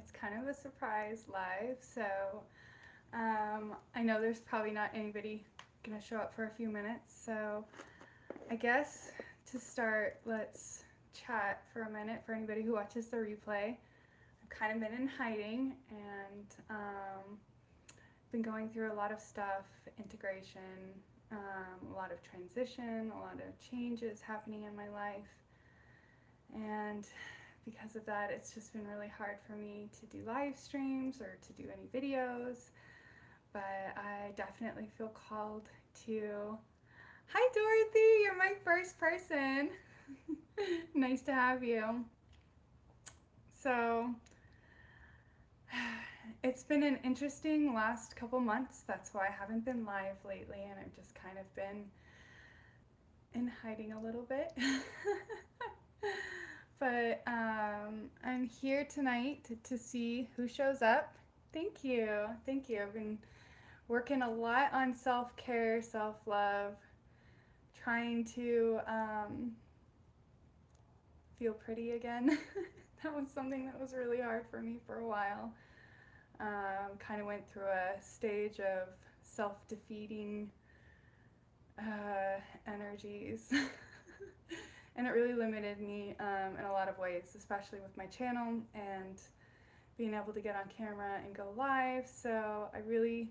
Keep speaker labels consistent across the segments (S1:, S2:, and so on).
S1: It's kind of a surprise live, so I know there's probably not anybody gonna show up for a few minutes, so I guess to start, let's chat for a minute for anybody who watches the replay. I've kind of been in hiding and been going through a lot of stuff, integration, a lot of transition, a lot of changes happening in my life. And because of that, it's just been really hard for me to do live streams or to do any videos. But I definitely feel called to. Hi, Dorothy! You're my first person. Nice to have you. So, it's been an interesting last couple months. That's why I haven't been live lately, and I've just kind of been in hiding a little bit. But I'm here tonight to see who shows up. Thank you. Thank you. I've been working a lot on self-care, self-love, trying to feel pretty again. That was something that was really hard for me for a while. Kind of went through a stage of self-defeating energies. And it really limited me in a lot of ways, especially with my channel and being able to get on camera and go live. So I really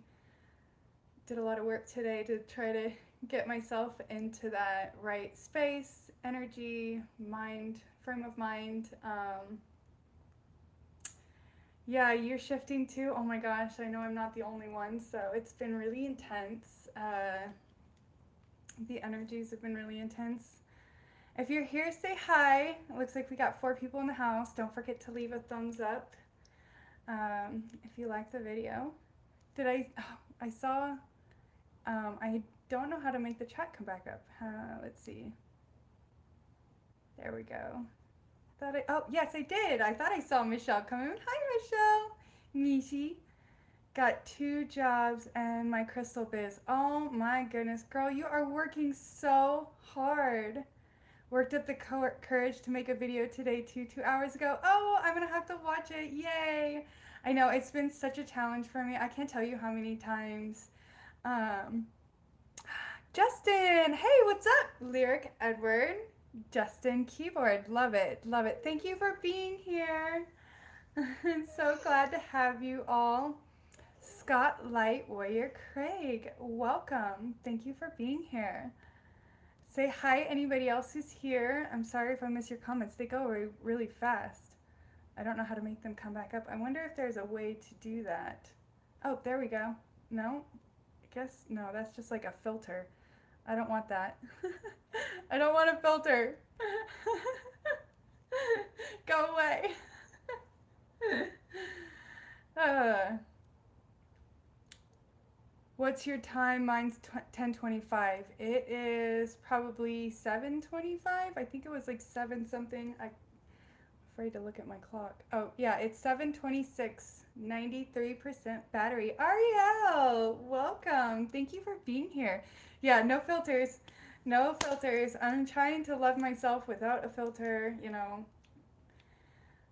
S1: did a lot of work today to try to get myself into that right space, energy, mind, frame of mind. Yeah, you're shifting too. Oh my gosh, I know I'm not the only one. So it's been really intense. The energies have been really intense. If you're here, say hi. It looks like we got 4 people in the house. Don't forget to leave a thumbs up if you like the video. I saw, I don't know how to make the chat come back up. Let's see. There we go. Oh, yes, I did. I thought I saw Michelle come in. Hi, Michelle. Mishi. Got 2 jobs and my crystal biz. Oh my goodness, girl, you are working so hard. Worked up the courage to make a video today too, 2 hours ago. Oh, I'm gonna have to watch it. Yay. I know, it's been such a challenge for me. I can't tell you how many times. Justin, hey, what's up? Lyric Edward. Justin Keyboard, love it, love it. Thank you for being here. I'm so glad to have you all. Scott Light Warrior Craig, welcome. Thank you for being here. Say hi, anybody else who's here. I'm sorry if I miss your comments. They go really fast. I don't know how to make them come back up. I wonder if there's a way to do that. Oh, there we go. No? I guess, no, that's just like a filter. I don't want that. I don't want a filter. Go away. What's your time? Mine's 10:25. It is probably 7:25. I think it was like 7 something. I'm afraid to look at my clock. Oh, yeah, it's 7:26. 93% battery. Ariel, welcome. Thank you for being here. Yeah, no filters. No filters. I'm trying to love myself without a filter, you know.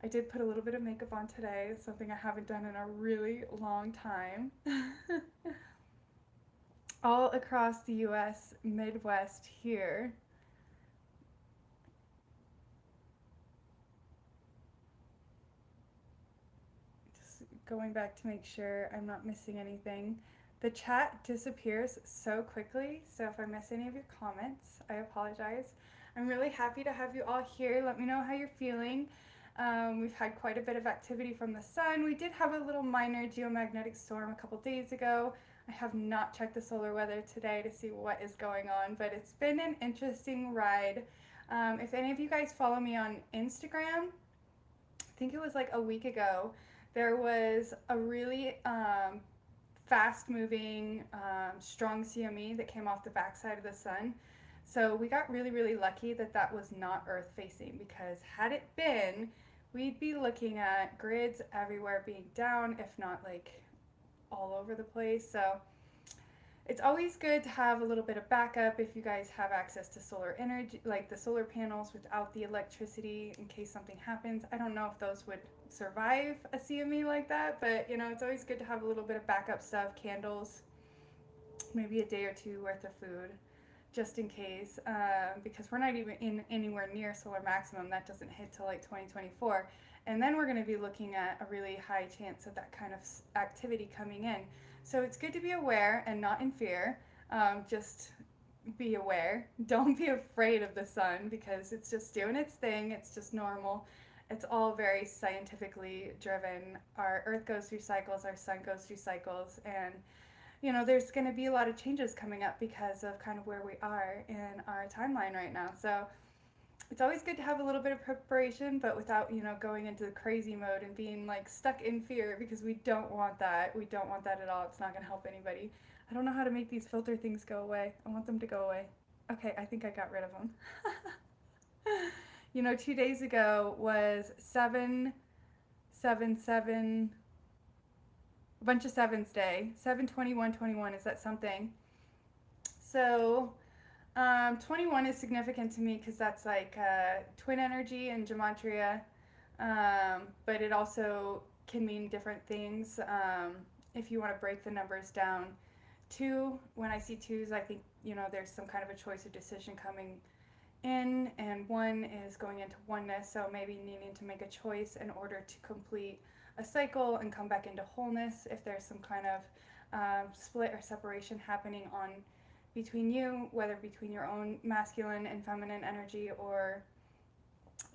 S1: I did put a little bit of makeup on today. It's something I haven't done in a really long time. All across the US Midwest here. Just going back to make sure I'm not missing anything. The chat disappears so quickly, so if I miss any of your comments, I apologize. I'm really happy to have you all here. Let me know how you're feeling. We've had quite a bit of activity from the sun. We did have a little minor geomagnetic storm a couple days ago. I have not checked the solar weather today to see what is going on, but it's been an interesting ride. If any of you guys follow me on Instagram, I think it was like a week ago, there was a really fast-moving, strong CME that came off the backside of the sun. So we got really, really lucky that that was not Earth-facing, because had it been, we'd be looking at grids everywhere being down, if not like all over the place. So it's always good to have a little bit of backup if you guys have access to solar energy, like the solar panels without the electricity in case something happens. I don't know if those would survive a CME like that, but you know, it's always good to have a little bit of backup stuff, candles, maybe a day or two worth of food, just in case, because we're not even in anywhere near solar maximum. That doesn't hit till like 2024. And then we're going to be looking at a really high chance of that kind of activity coming in. So it's good to be aware and not in fear. Just be aware. Don't be afraid of the sun because it's just doing its thing. It's just normal. It's all very scientifically driven. Our Earth goes through cycles, our sun goes through cycles, and you know, there's going to be a lot of changes coming up because of kind of where we are in our timeline right now. So it's always good to have a little bit of preparation, but without, you know, going into the crazy mode and being like stuck in fear, because we don't want that. We don't want that at all. It's not going to help anybody. I don't know how to make these filter things go away. I want them to go away. Okay, I think I got rid of them. You know, 2 days ago was 777, a bunch of sevens day. 7/21/21, is that something? So 21 is significant to me because that's like twin energy and gematria, but it also can mean different things if you want to break the numbers down. 2, when I see 2s, I think, you know, there's some kind of a choice or decision coming in, and 1 is going into oneness, so maybe needing to make a choice in order to complete a cycle and come back into wholeness if there's some kind of split or separation happening on between you, whether between your own masculine and feminine energy or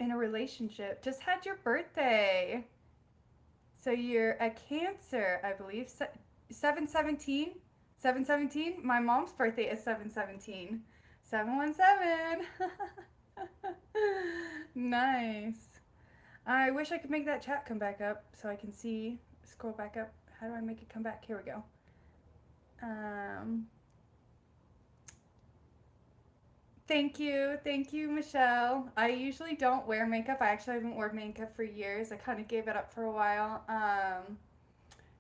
S1: in a relationship. Just had your birthday. So you're a Cancer, I believe. 7/17? 7/17? My mom's birthday is 7/17. 717. Nice. I wish I could make that chat come back up so I can see. Scroll back up. How do I make it come back? Here we go. Thank you, Michelle. I usually don't wear makeup. I actually haven't worn makeup for years. I kind of gave it up for a while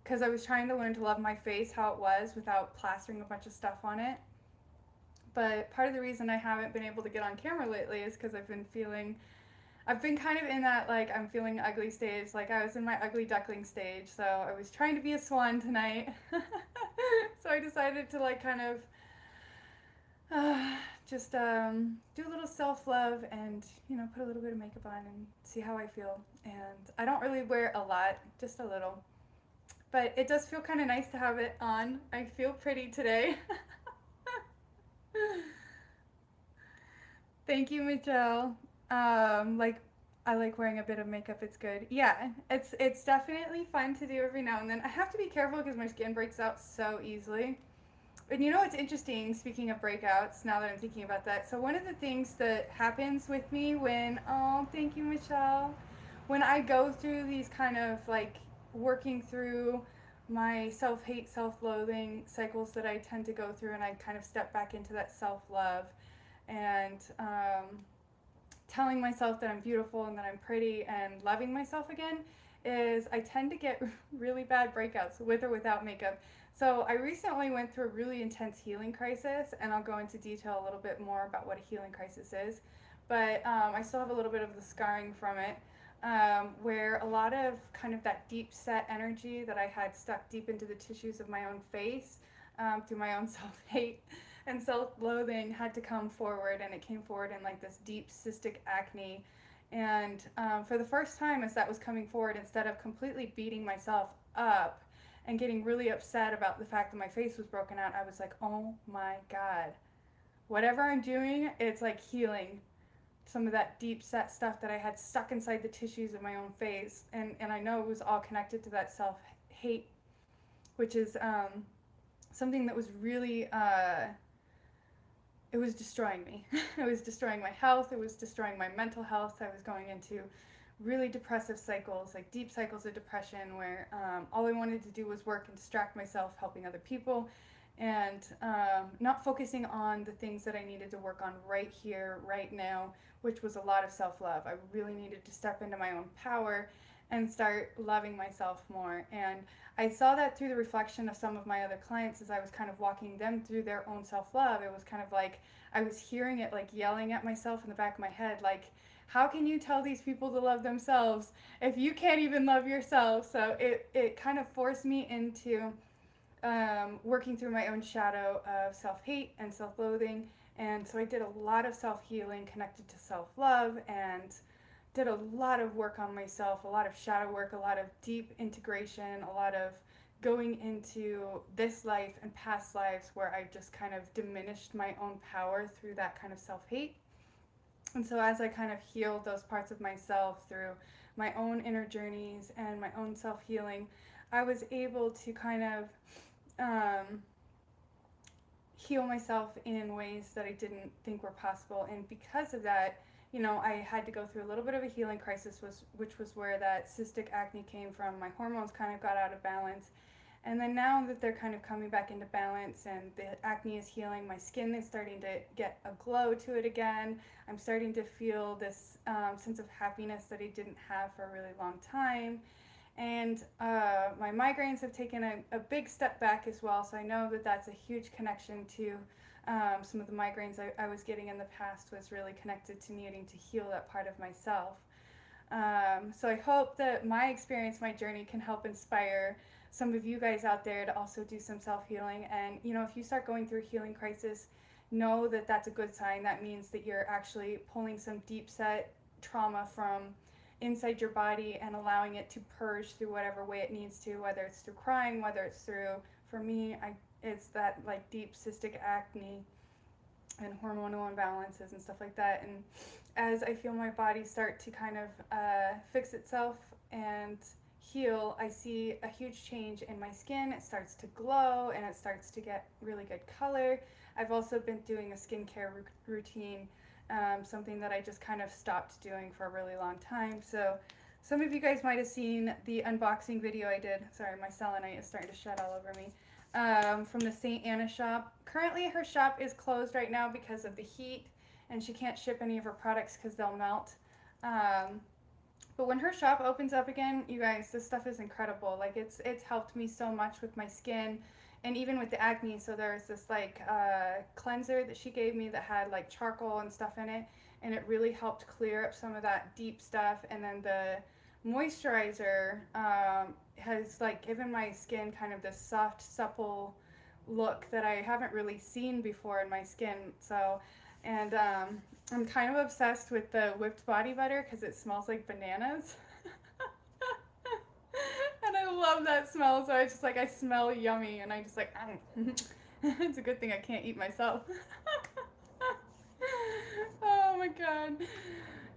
S1: because I was trying to learn to love my face how it was without plastering a bunch of stuff on it. But part of the reason I haven't been able to get on camera lately is because I've been kind of in that, like, I'm feeling ugly stage. Like, I was in my ugly duckling stage, so I was trying to be a swan tonight. So I decided to, like, kind of just do a little self-love and, you know, put a little bit of makeup on and see how I feel. And I don't really wear a lot, just a little. But it does feel kind of nice to have it on. I feel pretty today. Thank you, Michelle. Like, I like wearing a bit of makeup. It's good. Yeah, it's definitely fun to do every now and then. I have to be careful because my skin breaks out so easily. And you know what's interesting, speaking of breakouts, now that I'm thinking about that. So one of the things that happens with me when, oh, thank you, Michelle, when I go through these kind of like working through my self-hate, self-loathing cycles that I tend to go through, and I kind of step back into that self-love and telling myself that I'm beautiful and that I'm pretty and loving myself again, is I tend to get really bad breakouts with or without makeup. So I recently went through a really intense healing crisis, and I'll go into detail a little bit more about what a healing crisis is. But I still have a little bit of the scarring from it, where a lot of kind of that deep set energy that I had stuck deep into the tissues of my own face through my own self-hate and self-loathing had to come forward, and it came forward in like this deep cystic acne. And for the first time, as that was coming forward, instead of completely beating myself up and getting really upset about the fact that my face was broken out, I was like, oh my God, whatever I'm doing, it's like healing some of that deep set stuff that I had stuck inside the tissues of my own face. And I know it was all connected to that self-hate, which is something that was really, it was destroying me. It was destroying my health. It was destroying my mental health. I was going into really depressive cycles, like deep cycles of depression, where all I wanted to do was work and distract myself, helping other people, and not focusing on the things that I needed to work on right here, right now, which was a lot of self-love. I really needed to step into my own power and start loving myself more. And I saw that through the reflection of some of my other clients as I was kind of walking them through their own self-love. It was kind of like I was hearing it like yelling at myself in the back of my head, like, how can you tell these people to love themselves if you can't even love yourself? So it kind of forced me into working through my own shadow of self-hate and self-loathing. And so I did a lot of self-healing connected to self-love, and did a lot of work on myself, a lot of shadow work, a lot of deep integration, a lot of going into this life and past lives where I just kind of diminished my own power through that kind of self-hate. And so as I kind of healed those parts of myself through my own inner journeys and my own self-healing, I was able to kind of heal myself in ways that I didn't think were possible. And because of that, I had to go through a little bit of a healing crisis, which was where that cystic acne came from. My hormones kind of got out of balance. And then now that they're kind of coming back into balance and the acne is healing, my skin is starting to get a glow to it again. I'm starting to feel this sense of happiness that I didn't have for a really long time. And my migraines have taken a big step back as well. So I know that that's a huge connection to some of the migraines I was getting in the past, was really connected to needing to heal that part of myself. So I hope that my experience, my journey can help inspire some of you guys out there to also do some self-healing. And, if you start going through a healing crisis, know that that's a good sign. That means that you're actually pulling some deep set trauma from inside your body and allowing it to purge through whatever way it needs to, whether it's through crying, whether it's through, for me, it's that like deep cystic acne and hormonal imbalances and stuff like that. And as I feel my body start to kind of fix itself and heal, I see a huge change in my skin. It starts to glow and it starts to get really good color. I've also been doing a skincare routine, something that I just kind of stopped doing for a really long time. So some of you guys might have seen the unboxing video I did. Sorry, my selenite is starting to shed all over me. From the St. Anna shop. Currently her shop is closed right now because of the heat, and she can't ship any of her products because they'll melt. But when her shop opens up again, you guys, this stuff is incredible. Like it's helped me so much with my skin and even with the acne. So there's this like cleanser that she gave me that had like charcoal and stuff in it, and it really helped clear up some of that deep stuff. And then the moisturizer has like given my skin kind of this soft, supple look that I haven't really seen before in my skin. So, and I'm kind of obsessed with the whipped body butter because it smells like bananas. And I love that smell, so I smell yummy, and I just like, it's a good thing I can't eat myself. Oh my god.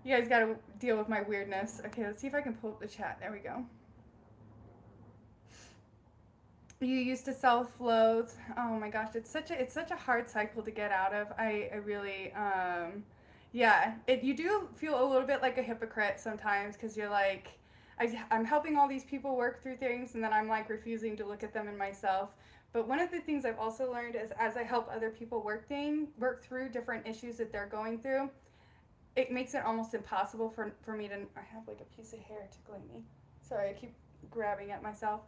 S1: You guys gotta deal with my weirdness. Okay, let's see if I can pull up the chat. There we go. You used to self-loathe. Oh my gosh, it's such a hard cycle to get out of. I really yeah, you do feel a little bit like a hypocrite sometimes because you're like, I'm helping all these people work through things, and then I'm like refusing to look at them in myself. But one of the things I've also learned is as I help other people work through different issues that they're going through, it makes it almost impossible for me to, I have like a piece of hair tickling me. Sorry, I keep grabbing at myself.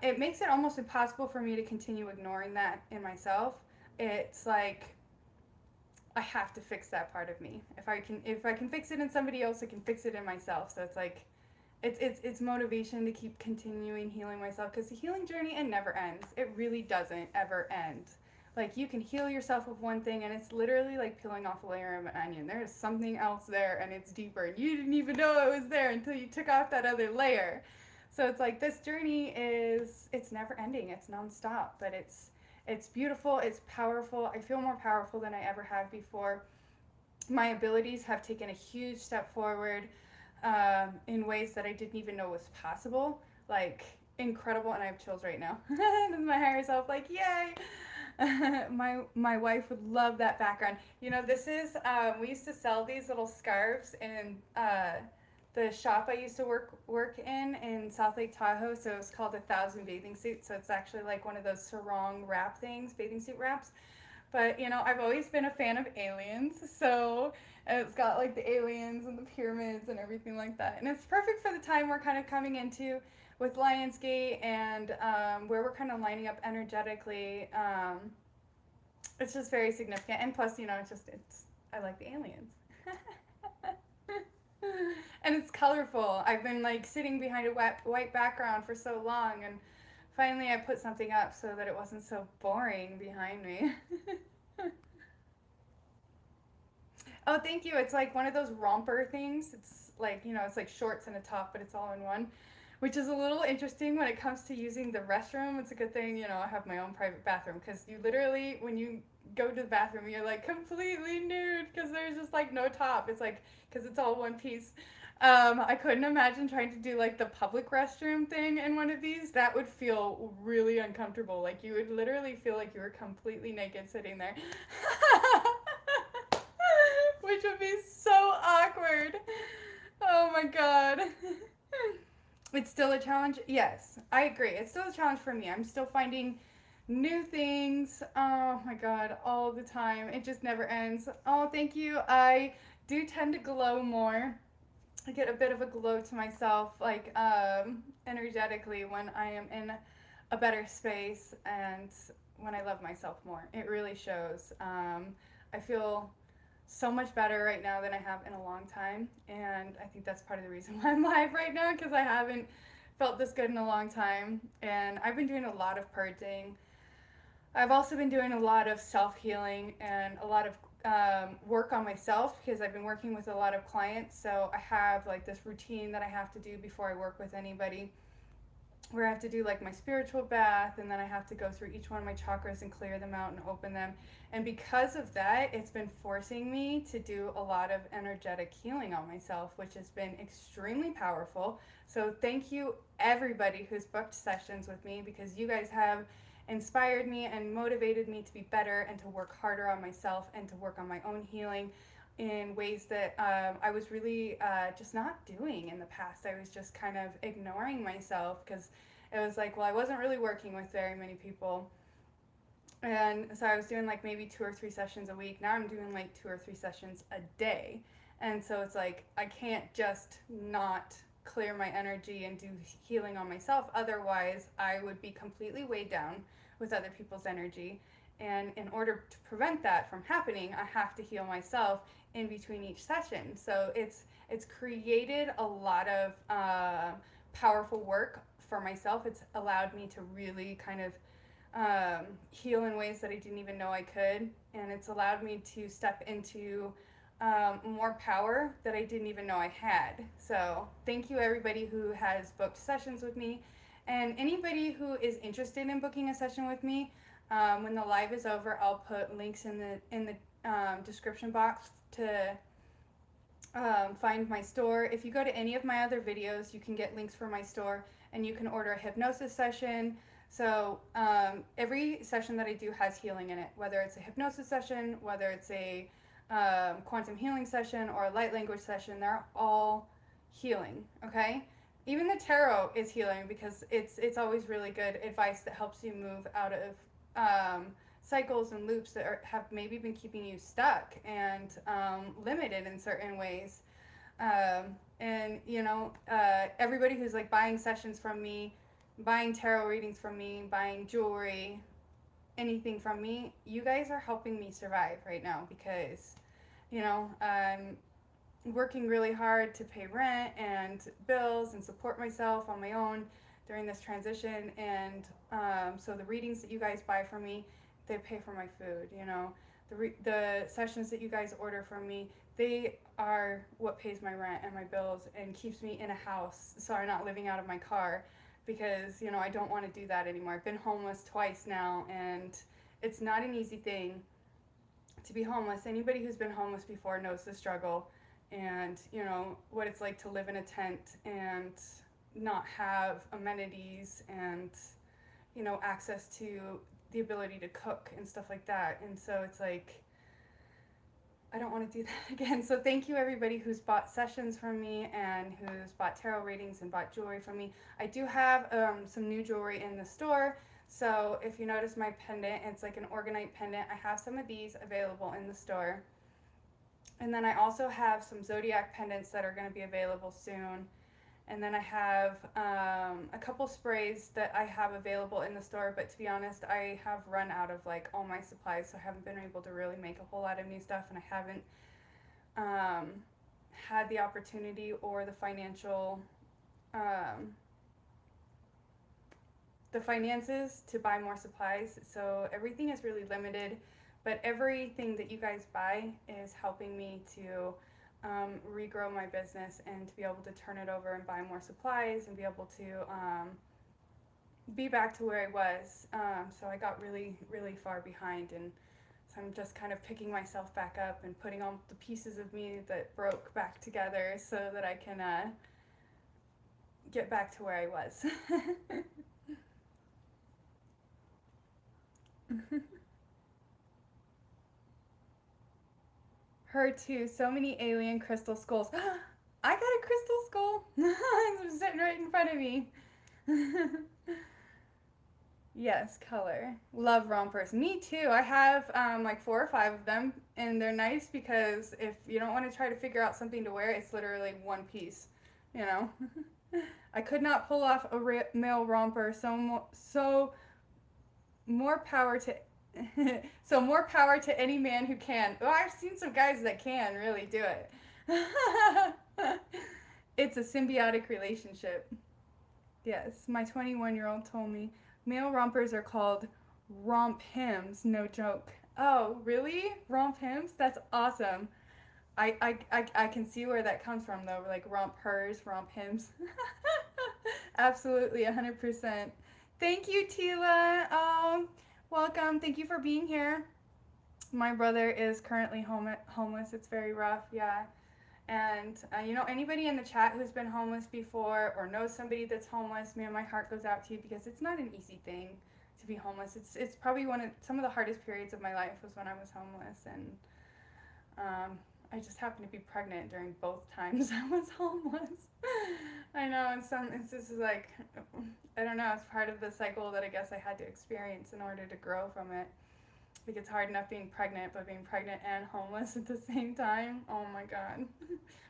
S1: It makes it almost impossible for me to continue ignoring that in myself. It's like, I have to fix that part of me. If I can fix it in somebody else, I can fix it in myself. So it's like, it's motivation to keep continuing healing myself, because the healing journey, it never ends. It really doesn't ever end. Like, you can heal yourself with one thing, and it's literally like peeling off a layer of an onion. There is something else there, and it's deeper, and you didn't even know it was there until you took off that other layer. So it's like, this journey it's never ending. It's nonstop, but it's beautiful. It's powerful. I feel more powerful than I ever have before. My abilities have taken a huge step forward in ways that I didn't even know was possible. Like, incredible. And I have chills right now. My higher self, like, yay. My wife would love that background. This is, we used to sell these little scarves in the shop I used to work in South Lake Tahoe. So it's called 1,000 Bathing Suits. So it's actually like one of those sarong wrap things, bathing suit wraps. But, you know, I've always been a fan of aliens, so and it's got like the aliens and the pyramids and everything like that. And it's perfect for the time we're kind of coming into with Lionsgate and where we're kind of lining up energetically. It's just very significant. And plus, you know, I like the aliens. And it's colorful. I've been like sitting behind a white background for so long, and finally I put something up so that it wasn't so boring behind me. Oh, thank you. It's like one of those romper things. It's like, you know, it's like shorts and a top, but it's all in one, which is a little interesting when it comes to using the restroom. It's a good thing, you know, I have my own private bathroom because you literally, when you go to the bathroom, you're like completely nude because there's just like no top. It's like, because it's all one piece. I couldn't imagine trying to do like the public restroom thing in one of these. That would feel really uncomfortable. Like you would literally feel like you were completely naked sitting there. Which would be so awkward. Oh my god. It's still a challenge? Yes, I agree. It's still a challenge for me. I'm still finding new things. Oh my god, all the time. It just never ends. Oh, thank you. I do tend to glow more. I get a bit of a glow to myself, like energetically, when I am in a better space and when I love myself more. It really shows. I feel so much better right now than I have in a long time, and I think that's part of the reason why I'm live right now, because I haven't felt this good in a long time. And I've been doing a lot of purging. I've also been doing a lot of self-healing and a lot of work on myself, because I've been working with a lot of clients. So I have like this routine that I have to do before I work with anybody, where I have to do like my spiritual bath, and then I have to go through each one of my chakras and clear them out and open them. And because of that, it's been forcing me to do a lot of energetic healing on myself, which has been extremely powerful. So thank you everybody who's booked sessions with me, because you guys have inspired me and motivated me to be better and to work harder on myself and to work on my own healing in ways that I was really just not doing in the past. I was just kind of ignoring myself because it was like, well, I wasn't really working with very many people. And so I was doing like maybe 2 or 3 sessions a week. Now I'm doing like 2 or 3 sessions a day. And so it's like, I can't just not clear my energy and do healing on myself. Otherwise, I would be completely weighed down with other people's energy. And in order to prevent that from happening, I have to heal myself in between each session. So it's created a lot of powerful work for myself. It's allowed me to really kind of heal in ways that I didn't even know I could, and it's allowed me to step into more power that I didn't even know I had. So thank you everybody who has booked sessions with me, and anybody who is interested in booking a session with me. When the live is over, I'll put links in the description box to find my store. If you go to any of my other videos, you can get links for my store, and you can order a hypnosis session. So every session that I do has healing in it, whether it's a hypnosis session, whether it's a quantum healing session, or a light language session. They're all healing, okay? Even the tarot is healing, because it's always really good advice that helps you move out of cycles and loops that have maybe been keeping you stuck and limited in certain ways. And you know, everybody who's like buying sessions from me, buying tarot readings from me, buying jewelry, anything from me, you guys are helping me survive right now, because, you know, I'm working really hard to pay rent and bills and support myself on my own during this transition. And so the readings that you guys buy from me, they pay for my food, you know. The sessions that you guys order from me, they are what pays my rent and my bills and keeps me in a house, so I'm not living out of my car, because, you know, I don't want to do that anymore. I've been homeless twice now, and it's not an easy thing to be homeless. Anybody who's been homeless before knows the struggle, and, you know, what it's like to live in a tent and not have amenities and, you know, access to the ability to cook and stuff like that. And so it's like, I don't want to do that again. So thank you everybody who's bought sessions from me and who's bought tarot readings and bought jewelry from me. I do have some new jewelry in the store, So if you notice my pendant, it's like an orgonite pendant. I have some of these available in the store. And then I also have some zodiac pendants that are going to be available soon. And then I have a couple sprays that I have available in the store, but to be honest, I have run out of like all my supplies, so I haven't been able to really make a whole lot of new stuff, and I haven't had the opportunity or um, the finances to buy more supplies. So everything is really limited, but everything that you guys buy is helping me to regrow my business and to be able to turn it over and buy more supplies and be able to be back to where I was. So I got really, really far behind, and so I'm just kind of picking myself back up and putting all the pieces of me that broke back together so that I can get back to where I was. Her too. So many alien crystal skulls. I got a crystal skull. It's sitting right in front of me. Yes, color. Love rompers. Me too. I have like 4 or 5 of them, and they're nice because if you don't want to try to figure out something to wear, it's literally one piece. You know. I could not pull off a male romper. So more power to so more power to any man who can. Oh, I've seen some guys that can really do it. It's a symbiotic relationship. Yes, my 21-year-old told me male rompers are called romp hymns. No joke. Oh, really? Romp hymns? That's awesome. I can see where that comes from though, like romp hers, romp hymns. Absolutely, 100%. Thank you, Tila. Welcome. Thank you for being here. My brother is currently homeless. It's very rough, yeah. And anybody in the chat who's been homeless before or knows somebody that's homeless, man, my heart goes out to you because it's not an easy thing to be homeless. It's probably some of the hardest periods of my life was when I was homeless, and I just happened to be pregnant during both times I was homeless. I know, and it's just like, I don't know, it's part of the cycle that I guess I had to experience in order to grow from it. Like, it's hard enough being pregnant, but being pregnant and homeless at the same time, oh my god.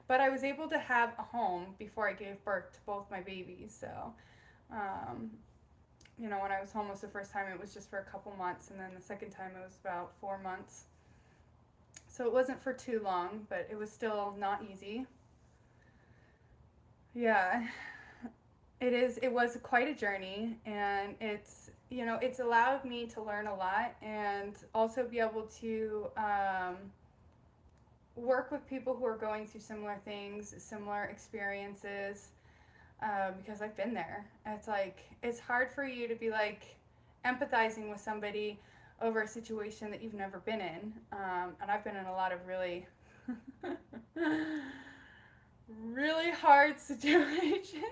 S1: But I was able to have a home before I gave birth to both my babies, so, when I was homeless the first time, it was just for a couple months, and then the second time it was about 4 months. So it wasn't for too long, but it was still not easy. Yeah, it was quite a journey, and it's allowed me to learn a lot and also be able to work with people who are going through similar things, similar experiences, because I've been there. It's like, it's hard for you to be like empathizing with somebody over a situation that you've never been in. And I've been in a lot of really, really hard situations.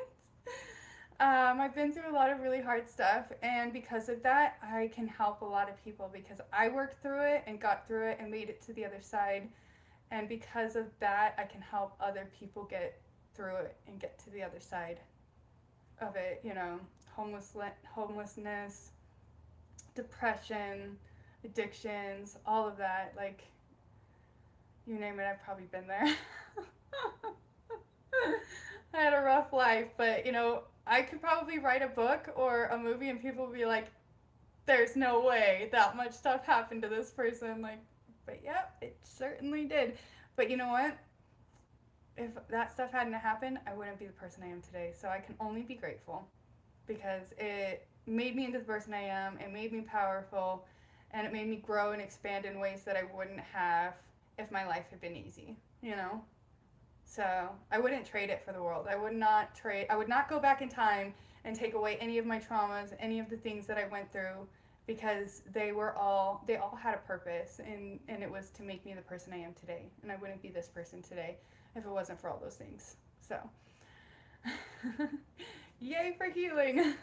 S1: I've been through a lot of really hard stuff, and because of that, I can help a lot of people because I worked through it and got through it and made it to the other side. And because of that, I can help other people get through it and get to the other side of it. Homelessness, depression, addictions, all of that. Like, you name it, I've probably been there. I had a rough life, but I could probably write a book or a movie and people would be like, there's no way that much stuff happened to this person. Like, but yep, it certainly did. But you know what? If that stuff hadn't happened, I wouldn't be the person I am today. So I can only be grateful because it made me into the person I am. It made me powerful, and it made me grow and expand in ways that I wouldn't have if my life had been easy, So I wouldn't trade it for the world. I would not go back in time and take away any of my traumas, any of the things that I went through, because they all had a purpose, and it was to make me the person I am today. And I wouldn't be this person today if it wasn't for all those things. So yay for healing.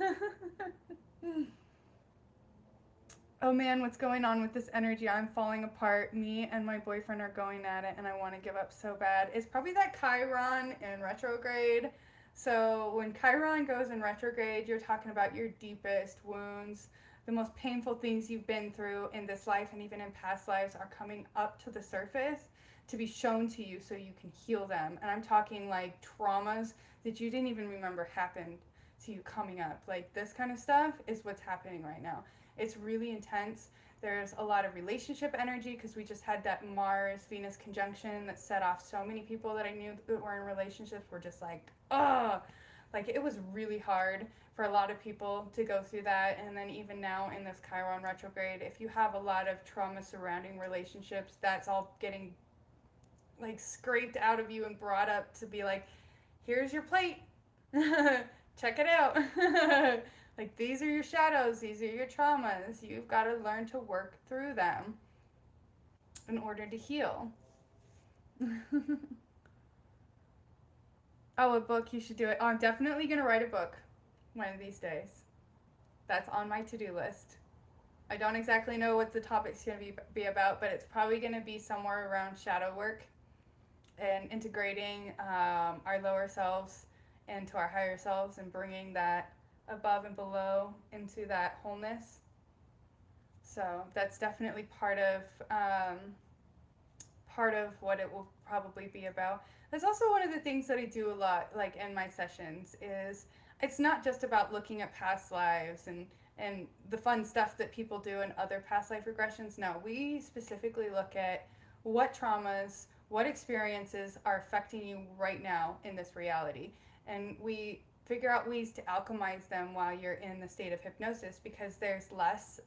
S1: Oh man, what's going on with this energy? I'm falling apart. Me and my boyfriend are going at it, and I want to give up so bad. It's probably that Chiron in retrograde. So when Chiron goes in retrograde, you're talking about your deepest wounds, the most painful things you've been through in this life and even in past lives are coming up to the surface to be shown to you so you can heal them. And I'm talking like traumas that you didn't even remember happened to you coming up. Like this kind of stuff is what's happening right now. It's really intense. There's a lot of relationship energy because we just had that Mars Venus conjunction that set off so many people that I knew that were in relationships were just like, ugh. Like it was really hard for a lot of people to go through that. And then even now in this Chiron retrograde, if you have a lot of trauma surrounding relationships, that's all getting like scraped out of you and brought up to be like, here's your plate. Check it out. Like these are your shadows, these are your traumas. You've got to learn to work through them in order to heal. Oh, a book, you should do it. Oh, I'm definitely going to write a book one of these days. That's on my to-do list. I don't exactly know what the topic's going to be about, but it's probably going to be somewhere around shadow work and integrating our lower selves into our higher selves and bringing that above and below into that wholeness. So that's definitely part of what it will probably be about. That's also one of the things that I do a lot, like in my sessions, is it's not just about looking at past lives and the fun stuff that people do in other past life regressions. No, we specifically look at what traumas, what experiences are affecting you right now in this reality. And we figure out ways to alchemize them while you're in the state of hypnosis because there's less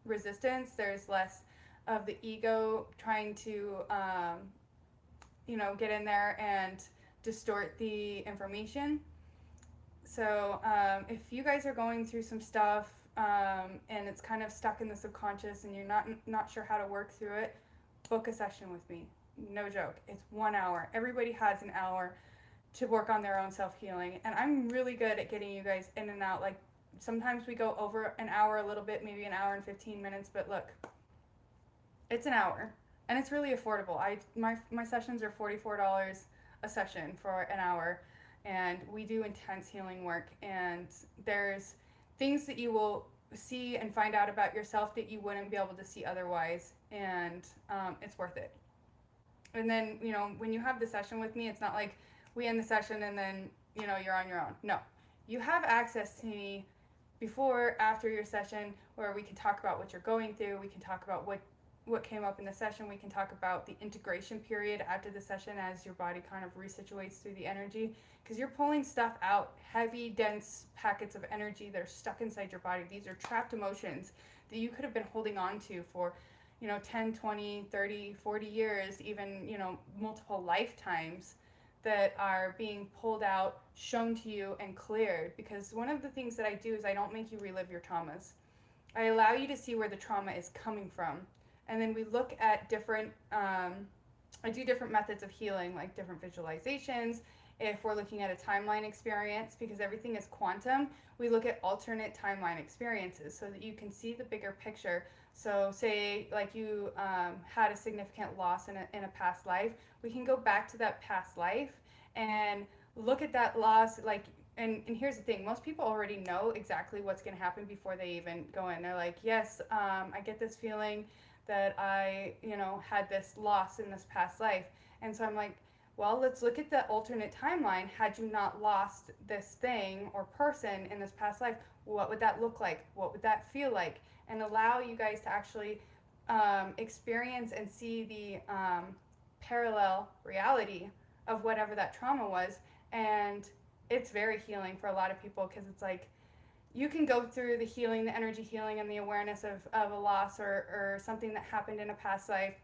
S1: resistance, there's less of the ego trying to, get in there and distort the information. So if you guys are going through some stuff and it's kind of stuck in the subconscious and you're not sure how to work through it, book a session with me. No joke. It's 1 hour. Everybody has an hour to work on their own self-healing. And I'm really good at getting you guys in and out. Like sometimes we go over an hour a little bit, maybe an hour and 15 minutes, but look, it's an hour and it's really affordable. My sessions are $44 a session for an hour, and we do intense healing work, and there's things that you will see and find out about yourself that you wouldn't be able to see otherwise, and it's worth it. And then, when you have the session with me, it's not like we end the session and then, you're on your own. No, you have access to me before, after your session, where we can talk about what you're going through. We can talk about what came up in the session. We can talk about the integration period after the session as your body kind of resituates through the energy, because you're pulling stuff out, heavy, dense packets of energy that are stuck inside your body. These are trapped emotions that you could have been holding on to for 10, 20, 30, 40 years, even, multiple lifetimes, that are being pulled out, shown to you, and cleared. Because one of the things that I do is I don't make you relive your traumas. I allow you to see where the trauma is coming from. And then we look at different, I do different methods of healing, like different visualizations. If we're looking at a timeline experience, because everything is quantum, we look at alternate timeline experiences so that you can see the bigger picture. So say like you had a significant loss in a past life, we can go back to that past life and look at that loss. Like, and here's the thing, most people already know exactly what's going to happen before they even go in. They're like, yes, I get this feeling that I, had this loss in this past life. And so I'm like, well, let's look at the alternate timeline. Had you not lost this thing or person in this past life, what would that look like? What would that feel like? And allow you guys to actually experience and see the parallel reality of whatever that trauma was. And it's very healing for a lot of people, because it's like, you can go through the healing, the energy healing, and the awareness of a loss or something that happened in a past life.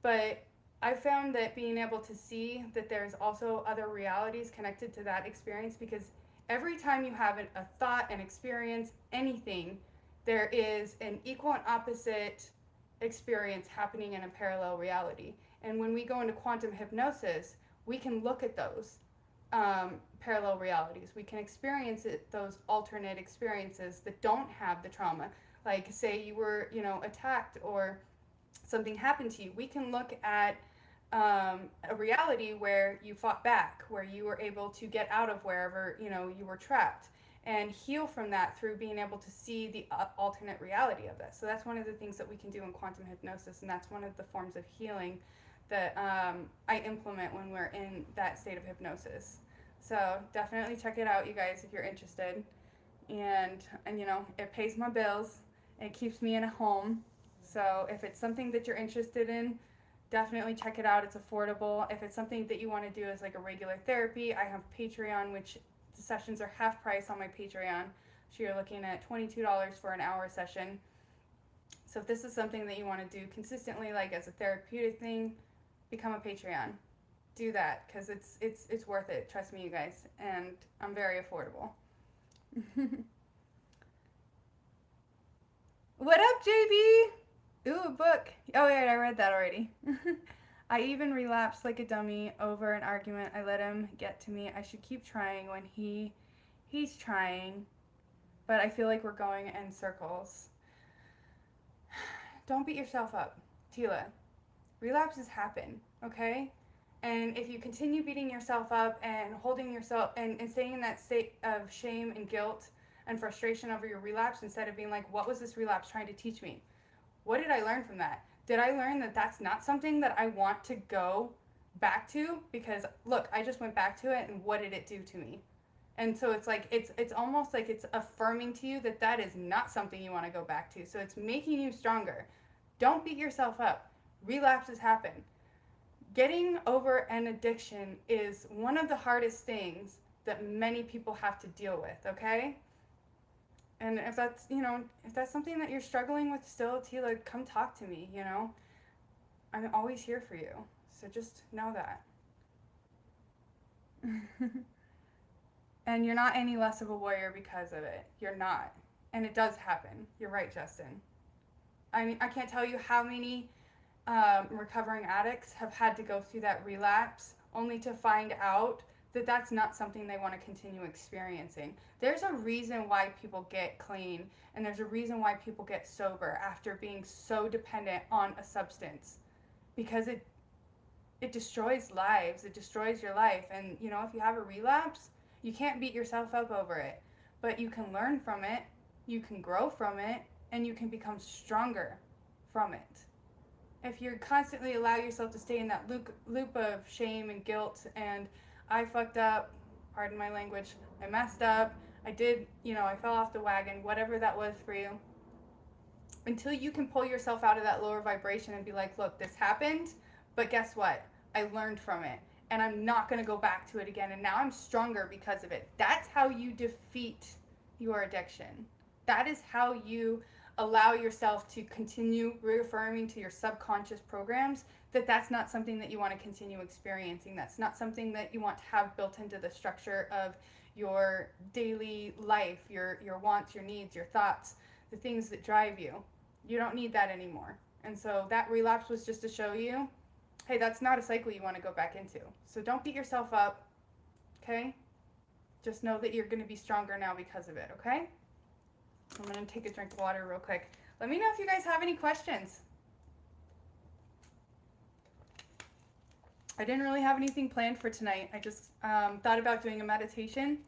S1: But I found that being able to see that there's also other realities connected to that experience, because every time you have a thought, an experience, anything, there is an equal and opposite experience happening in a parallel reality. And when we go into quantum hypnosis, we can look at those parallel realities. We can experience those alternate experiences that don't have the trauma. Like say you were, attacked or something happened to you. We can look at a reality where you fought back, where you were able to get out of wherever, you were trapped. and heal from that through being able to see the alternate reality of it. So that's one of the things that we can do in quantum hypnosis, and that's one of the forms of healing that I implement when we're in that state of hypnosis. So definitely check it out, you guys, if you're interested. And you know, it pays my bills and it keeps me in a home. So if it's something that you're interested in, definitely check it out. It's affordable. If it's something that you want to do as like a regular therapy, I have Patreon, which the sessions are half price on my Patreon. So you're looking at $22 for an hour session. So if this is something that you want to do consistently, like as a therapeutic thing, become a Patreon. Do that because it's worth it. Trust me, you guys. And I'm very affordable. What up, JB? Ooh, a book. Oh, yeah, I read that already. I even relapsed like a dummy over an argument. I let him get to me. I should keep trying when he's trying, but I feel like we're going in circles. Don't beat yourself up, Tila. Relapses happen, okay? And if you continue beating yourself up and holding yourself and staying in that state of shame and guilt and frustration over your relapse instead of being like, what was this relapse trying to teach me? What did I learn from that? Did I learn that that's not something that I want to go back to? Because look, I just went back to it and what did it do to me? And so it's like it's almost like it's affirming to you that that is not something you want to go back to. So it's making you stronger. Don't beat yourself up. Relapses happen. Getting over an addiction is one of the hardest things that many people have to deal with, okay? And if that's, you know, if that's something that you're struggling with still, Tila, come talk to me, you know? I'm always here for you. So just know that. And you're not any less of a warrior because of it. You're not. And it does happen. You're right, Justin. I mean, I can't tell you how many recovering addicts have had to go through that relapse only to find out that that's not something they want to continue experiencing. There's a reason why people get clean, and there's a reason why people get sober after being so dependent on a substance, because it destroys lives. It destroys your life. And you know, if you have a relapse, you can't beat yourself up over it, but you can learn from it, you can grow from it, and you can become stronger from it. If you constantly allow yourself to stay in that loop of shame and guilt and I fucked up, pardon my language, I messed up, I did, you know, I fell off the wagon, whatever that was for you, until you can pull yourself out of that lower vibration and be like, look, this happened, but guess what? I learned from it, and I'm not going to go back to it again, and now I'm stronger because of it. That's how you defeat your addiction. That is how you allow yourself to continue reaffirming to your subconscious programs that that's not something that you want to continue experiencing. That's not something that you want to have built into the structure of your daily life, your wants, your needs, your thoughts, the things that drive you. You don't need that anymore. And so that relapse was just to show you, hey, that's not a cycle you want to go back into. So don't beat yourself up, okay? Just know that you're going to be stronger now because of it, okay? I'm going to take a drink of water real quick. Let me know if you guys have any questions. I didn't really have anything planned for tonight. I just thought about doing a meditation.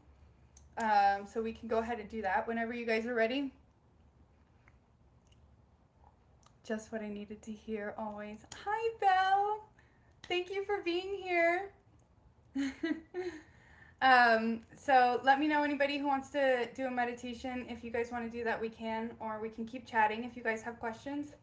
S1: So we can go ahead and do that whenever you guys are ready. Just what I needed to hear always. Hi, Belle. Thank you for being here. So let me know anybody who wants to do a meditation. If you guys want to do that, we can, or we can keep chatting if you guys have questions.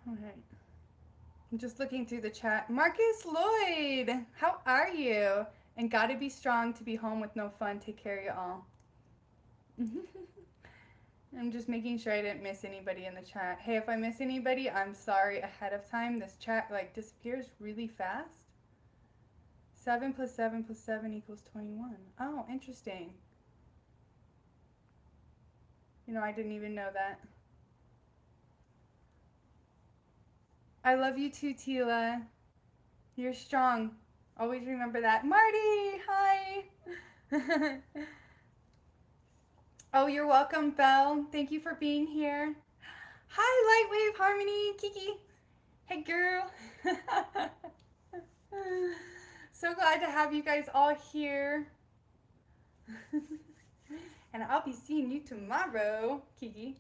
S1: All right. I'm just looking through the chat. Marcus Lloyd, how are you? And gotta be strong to be home with no fun. Take care of you all. I'm just making sure I didn't miss anybody in the chat. Hey, if I miss anybody, I'm sorry ahead of time. This chat like disappears really fast. 7 plus 7 plus 7 equals 21. Oh, interesting. You know, I didn't even know that. I love you too, Tila. You're strong. Always remember that. Marty, hi. Oh, you're welcome, Belle. Thank you for being here. Hi, Lightwave Harmony, Kiki. Hey, girl. So glad to have you guys all here. And I'll be seeing you tomorrow, Kiki.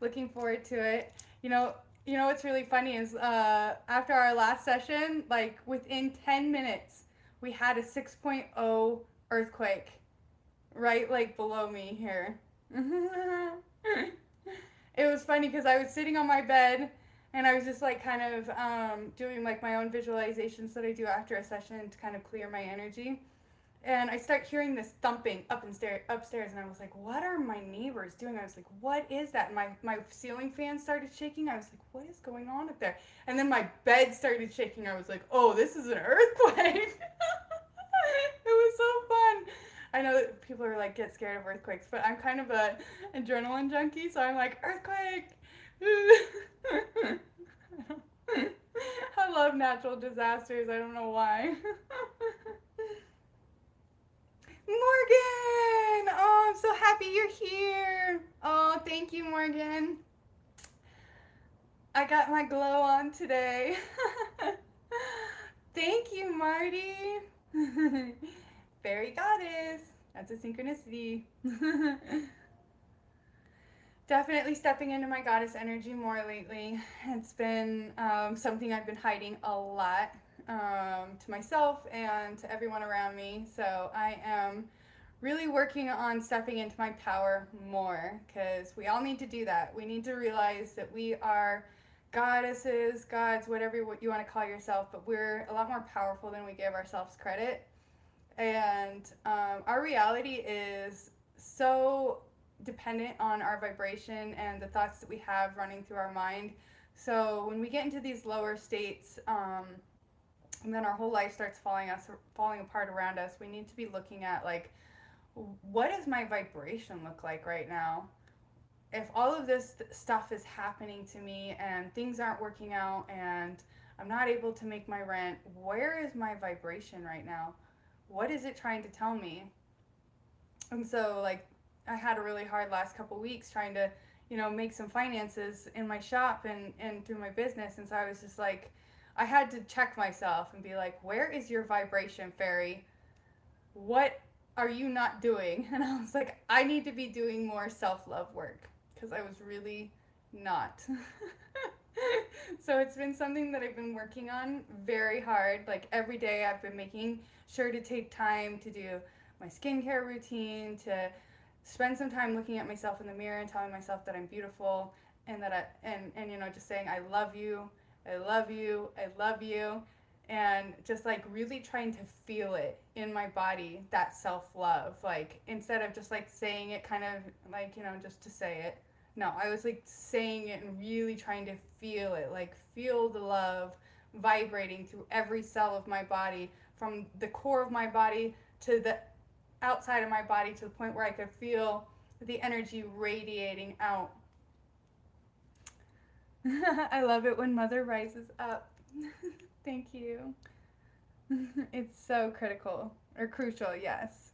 S1: Looking forward to it. You know what's really funny is after our last session, like within 10 minutes, we had a 6.0 earthquake right like below me here. It was funny because I was sitting on my bed and I was just like kind of doing like my own visualizations that I do after a session to kind of clear my energy. And I start hearing this thumping upstairs, and I was like, "What are my neighbors doing?" I was like, "What is that?" And my ceiling fan started shaking. I was like, "What is going on up there?" And then my bed started shaking. I was like, "Oh, this is an earthquake!" It was so fun. I know that people are like get scared of earthquakes, but I'm kind of a adrenaline junkie, so I'm like earthquake. I love natural disasters. I don't know why. Morgan! Oh, I'm so happy you're here. Oh, thank you, Morgan. I got my glow on today. Thank you, Marty. Fairy goddess. That's a synchronicity. Definitely stepping into my goddess energy more lately. It's been something I've been hiding a lot to myself and to everyone around me. So I am really working on stepping into my power more because we all need to do that. We need to realize that we are goddesses, gods, whatever you want to call yourself, but we're a lot more powerful than we give ourselves credit. And our reality is so dependent on our vibration and the thoughts that we have running through our mind. So when we get into these lower states, and then our whole life starts falling apart around us, we need to be looking at like, what does my vibration look like right now? If all of this stuff is happening to me and things aren't working out and I'm not able to make my rent, where is my vibration right now? What is it trying to tell me? And so, like, I had a really hard last couple weeks trying to, make some finances in my shop and through my business. And so I was just like, I had to check myself and be like, where is your vibration, Fairy? What are you not doing? And I was like, I need to be doing more self-love work because I was really not. So it's been something that I've been working on very hard. Like every day I've been making sure to take time to do my skincare routine, to spend some time looking at myself in the mirror and telling myself that I'm beautiful and that just saying I love you, I love you, I love you, and just like really trying to feel it in my body, that self-love, like instead of just like saying it kind of like just to say it. No, I was like saying it and really trying to feel it, like feel the love vibrating through every cell of my body, from the core of my body to the outside of my body, to the point where I could feel the energy radiating out. I love it when Mother rises up. Thank you. It's so critical, or crucial, yes.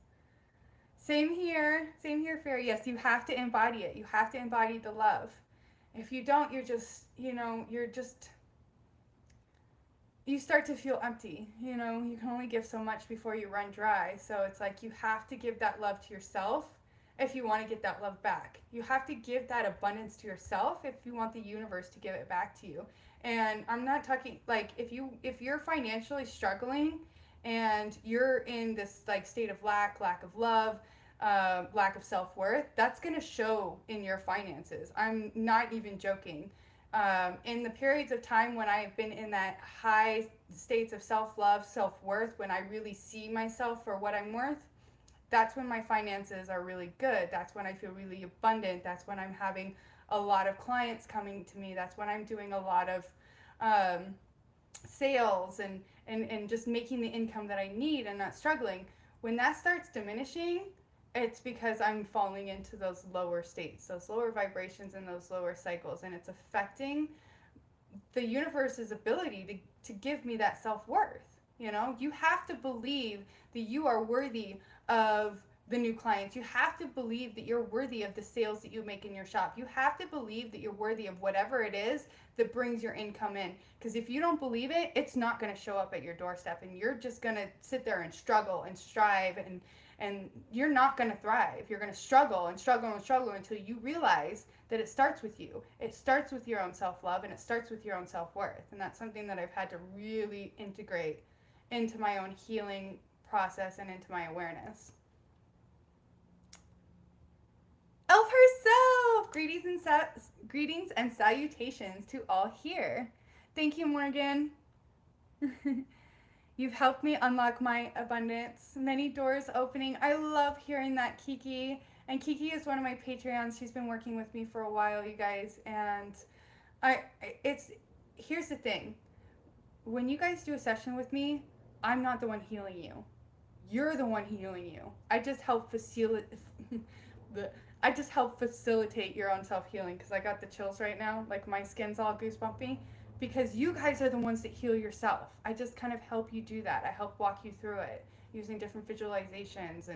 S1: Same here, Fairy. Yes, you have to embody it. You have to embody the love. If you don't, you start to feel empty. You can only give so much before you run dry. So it's like you have to give that love to yourself if you want to get that love back. You have to give that abundance to yourself if you want the universe to give it back to you. And I'm not talking like if you're financially struggling and you're in this like state of lack of love, lack of self-worth, that's going to show in your finances. I'm not even joking. In the periods of time when I've been in that high states of self-love, self-worth, when I really see myself for what I'm worth, that's when my finances are really good. That's when I feel really abundant. That's when I'm having a lot of clients coming to me. That's when I'm doing a lot of sales and just making the income that I need and not struggling. When that starts diminishing, it's because I'm falling into those lower states, those lower vibrations and those lower cycles, and it's affecting the universe's ability to give me that self-worth. You have to believe that you are worthy of the new clients. You have to believe that you're worthy of the sales that you make in your shop. You have to believe that you're worthy of whatever it is that brings your income in. Because if you don't believe it, it's not going to show up at your doorstep, and you're just going to sit there and struggle and strive, and you're not going to thrive. You're going to struggle and struggle and struggle until you realize that it starts with you. It starts with your own self-love, and it starts with your own self-worth. And that's something that I've had to really integrate into my own healing process and into my awareness. Elf herself! Greetings and salutations to all here. Thank you, Morgan. You've helped me unlock my abundance. Many doors opening. I love hearing that, Kiki. And Kiki is one of my Patreons. She's been working with me for a while, you guys. And here's the thing. When you guys do a session with me, I'm not the one healing you. You're the one healing you. I just help facilitate your own self-healing, because I got the chills right now. Like, my skin's all goosebumpy. Because you guys are the ones that heal yourself. I just kind of help you do that. I help walk you through it using different visualizations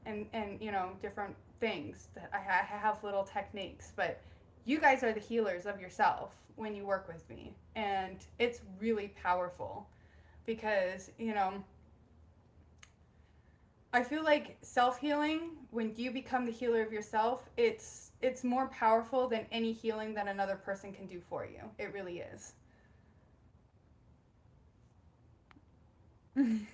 S1: and you know, different things. That I have little techniques. But you guys are the healers of yourself when you work with me. And it's really powerful. Because, you know, I feel like self-healing, when you become the healer of yourself, it's more powerful than any healing that another person can do for you. It really is. And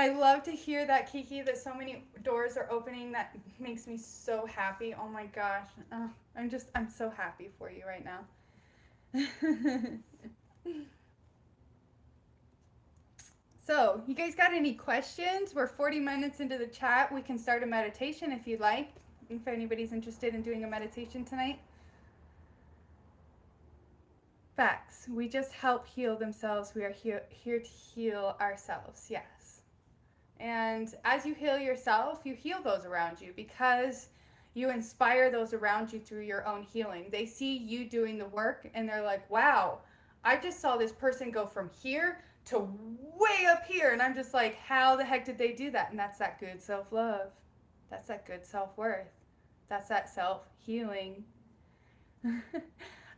S1: I love to hear that, Kiki, that so many doors are opening. That makes me so happy. Oh my gosh. I'm so happy for you right now. So, you guys got any questions? We're 40 minutes into the chat. We can start a meditation if you'd like, if anybody's interested in doing a meditation tonight. Facts. We just help heal themselves. We are here to heal ourselves. Yes. And as you heal yourself, you heal those around you, because you inspire those around you through your own healing. They see you doing the work and they're like, wow, I just saw this person go from here to way up here. And I'm just like, how the heck did they do that? And that's that good self-love. That's that good self-worth. That's that self-healing.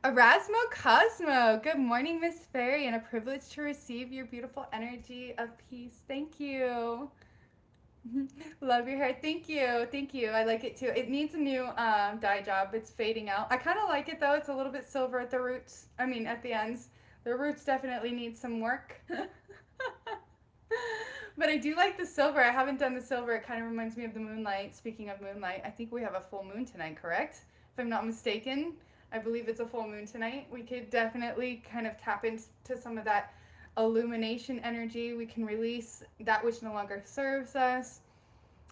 S1: Erasmo Cosmo. Good morning, Miss Faery, and a privilege to receive your beautiful energy of peace. Thank you. Love your hair. Thank you. Thank you. I like it too. It needs a new dye job. It's fading out. I kind of like it though. It's a little bit silver at the roots. I mean, at the ends. The roots definitely need some work. But I do like the silver. I haven't done the silver. It kind of reminds me of the moonlight. Speaking of moonlight, I think we have a full moon tonight, correct? If I'm not mistaken. I believe it's a full moon tonight. We could definitely kind of tap into some of that illumination energy. We can release that which no longer serves us.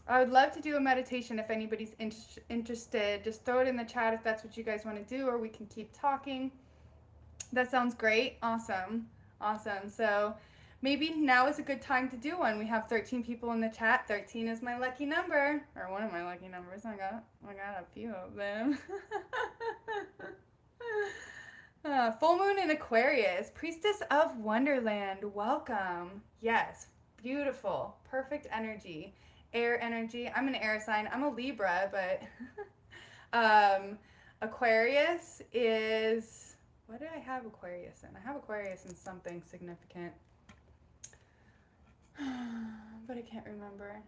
S1: I would love to do a meditation if anybody's interested. Just throw it in the chat if that's what you guys want to do, or we can keep talking. That sounds great. Awesome. Awesome. So maybe now is a good time to do one. We have 13 people in the chat. 13 is my lucky number, or one of my lucky numbers. I got a few of them. Full moon in Aquarius, priestess of Wonderland. Welcome. Yes, beautiful, perfect energy, air energy. I'm an air sign. I'm a Libra, but Aquarius is. What did I have Aquarius in? I have Aquarius in something significant. But I can't remember.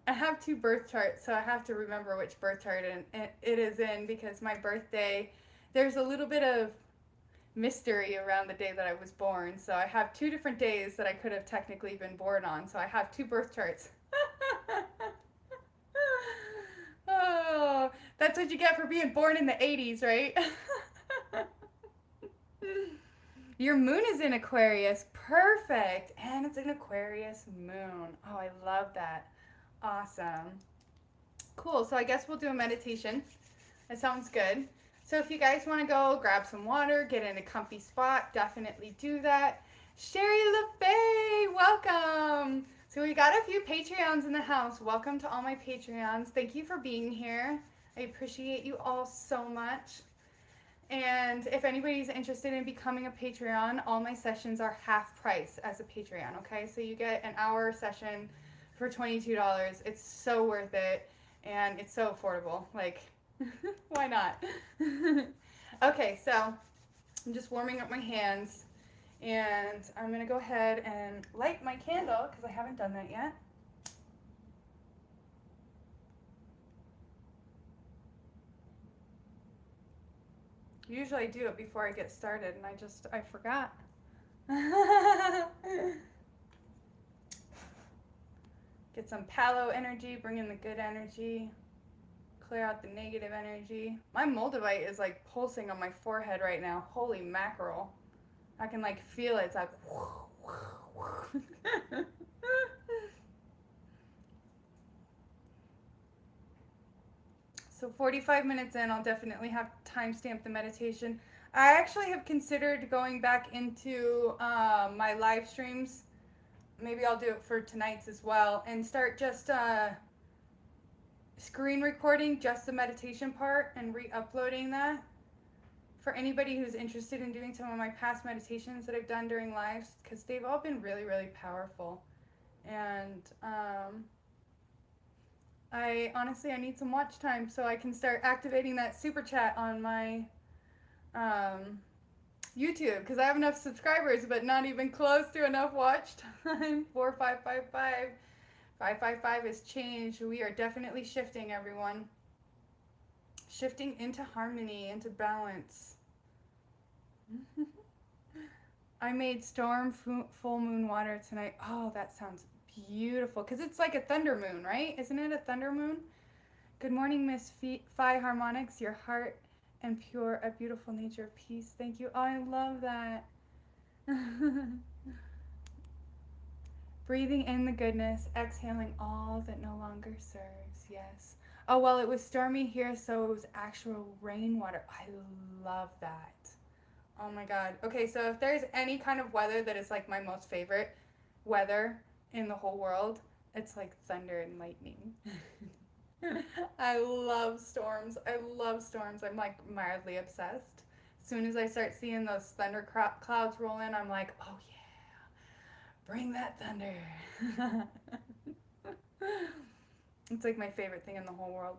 S1: I have 2 birth charts, so I have to remember which birth chart it is in, because my birthday, there's a little bit of mystery around the day that I was born. So I have 2 different days that I could have technically been born on. So I have 2 birth charts. Oh, that's what you get for being born in the 80s, right? Your moon is in Aquarius. Perfect. And it's an Aquarius moon. Oh, I love that. Awesome. Cool. So I guess we'll do a meditation. That sounds good. So if you guys want to go grab some water, get in a comfy spot, definitely do that. Sherry LaFay, welcome. So we got a few Patreons in the house. Welcome to all my Patreons. Thank you for being here. I appreciate you all so much. And if anybody's interested in becoming a Patreon, all my sessions are half price as a Patreon, okay? So you get an hour session for $22. It's so worth it, and it's so affordable. Like, why not? Okay, so I'm just warming up my hands, and I'm gonna go ahead and light my candle because I haven't done that yet. Usually I do it before I get started, and I forgot. Get some palo energy, bring in the good energy, clear out the negative energy. My moldavite is like pulsing on my forehead right now. Holy mackerel. I can like feel it. It's like So 45 minutes in, I'll definitely have timestamp the meditation. I actually have considered going back into my live streams. Maybe I'll do it for tonight's as well, and start just screen recording just the meditation part and re-uploading that for anybody who's interested in doing some of my past meditations that I've done during lives, because they've all been really, really powerful. And I need some watch time so I can start activating that super chat on my YouTube, because I have enough subscribers but not even close to enough watch time. 4555 555 is change. We are definitely shifting, everyone. Shifting into harmony, into balance. I made storm full moon water tonight. Oh, that sounds beautiful, because it's like a thunder moon, right? Isn't it a thunder moon? Good morning, Miss Phi Harmonics. Your heart and pure, a beautiful nature of peace. Thank you. Oh, I love that. Breathing in the goodness, exhaling all that no longer serves. Yes. Oh, well, it was stormy here, so it was actual rainwater. I love that. Oh my God. Okay, so if there's any kind of weather that is like my most favorite weather in the whole world, it's like thunder and lightning. I love storms. I love storms. I'm like mildly obsessed. As soon as I start seeing those thunder clouds roll in, I'm like, oh yeah, bring that thunder. It's like my favorite thing in the whole world.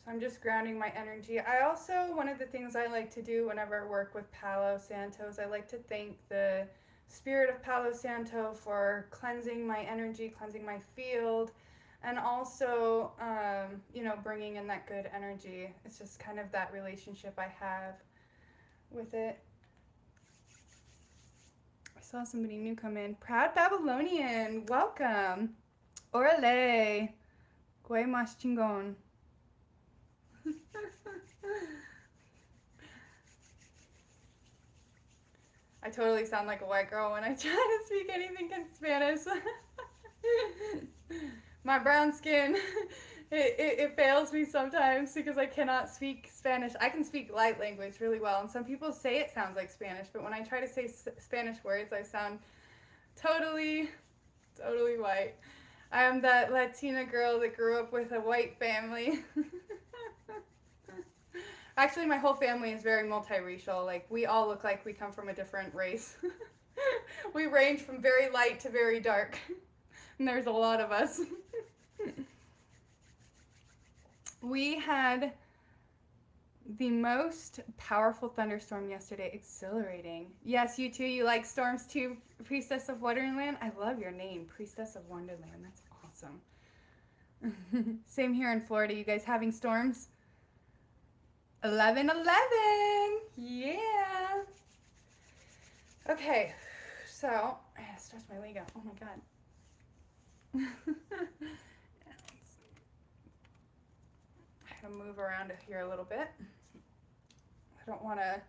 S1: I'm just grounding my energy. I also, one of the things I like to do whenever I work with Palo Santo is I like to thank the spirit of Palo Santo for cleansing my energy, cleansing my field, and also, bringing in that good energy. It's just kind of that relationship I have with it. I saw somebody new come in. Proud Babylonian, welcome. Orale. Güey más chingón. I totally sound like a white girl when I try to speak anything in Spanish. My brown skin, it fails me sometimes because I cannot speak Spanish. I can speak light language really well, and some people say it sounds like Spanish, but when I try to say Spanish words, I sound totally white. I am that Latina girl that grew up with a white family. Actually, my whole family is very multiracial. Like, we all look like we come from a different race. We range from very light to very dark. And there's a lot of us. We had the most powerful thunderstorm yesterday. Exhilarating. Yes, you too. You like storms too, Priestess of Wonderland? I love your name, Priestess of Wonderland. That's awesome. Same here in Florida. You guys having storms? 11-11. Yeah. Okay. So, I gotta stretch my leg out. Oh my God. I gotta move around here a little bit. I don't want to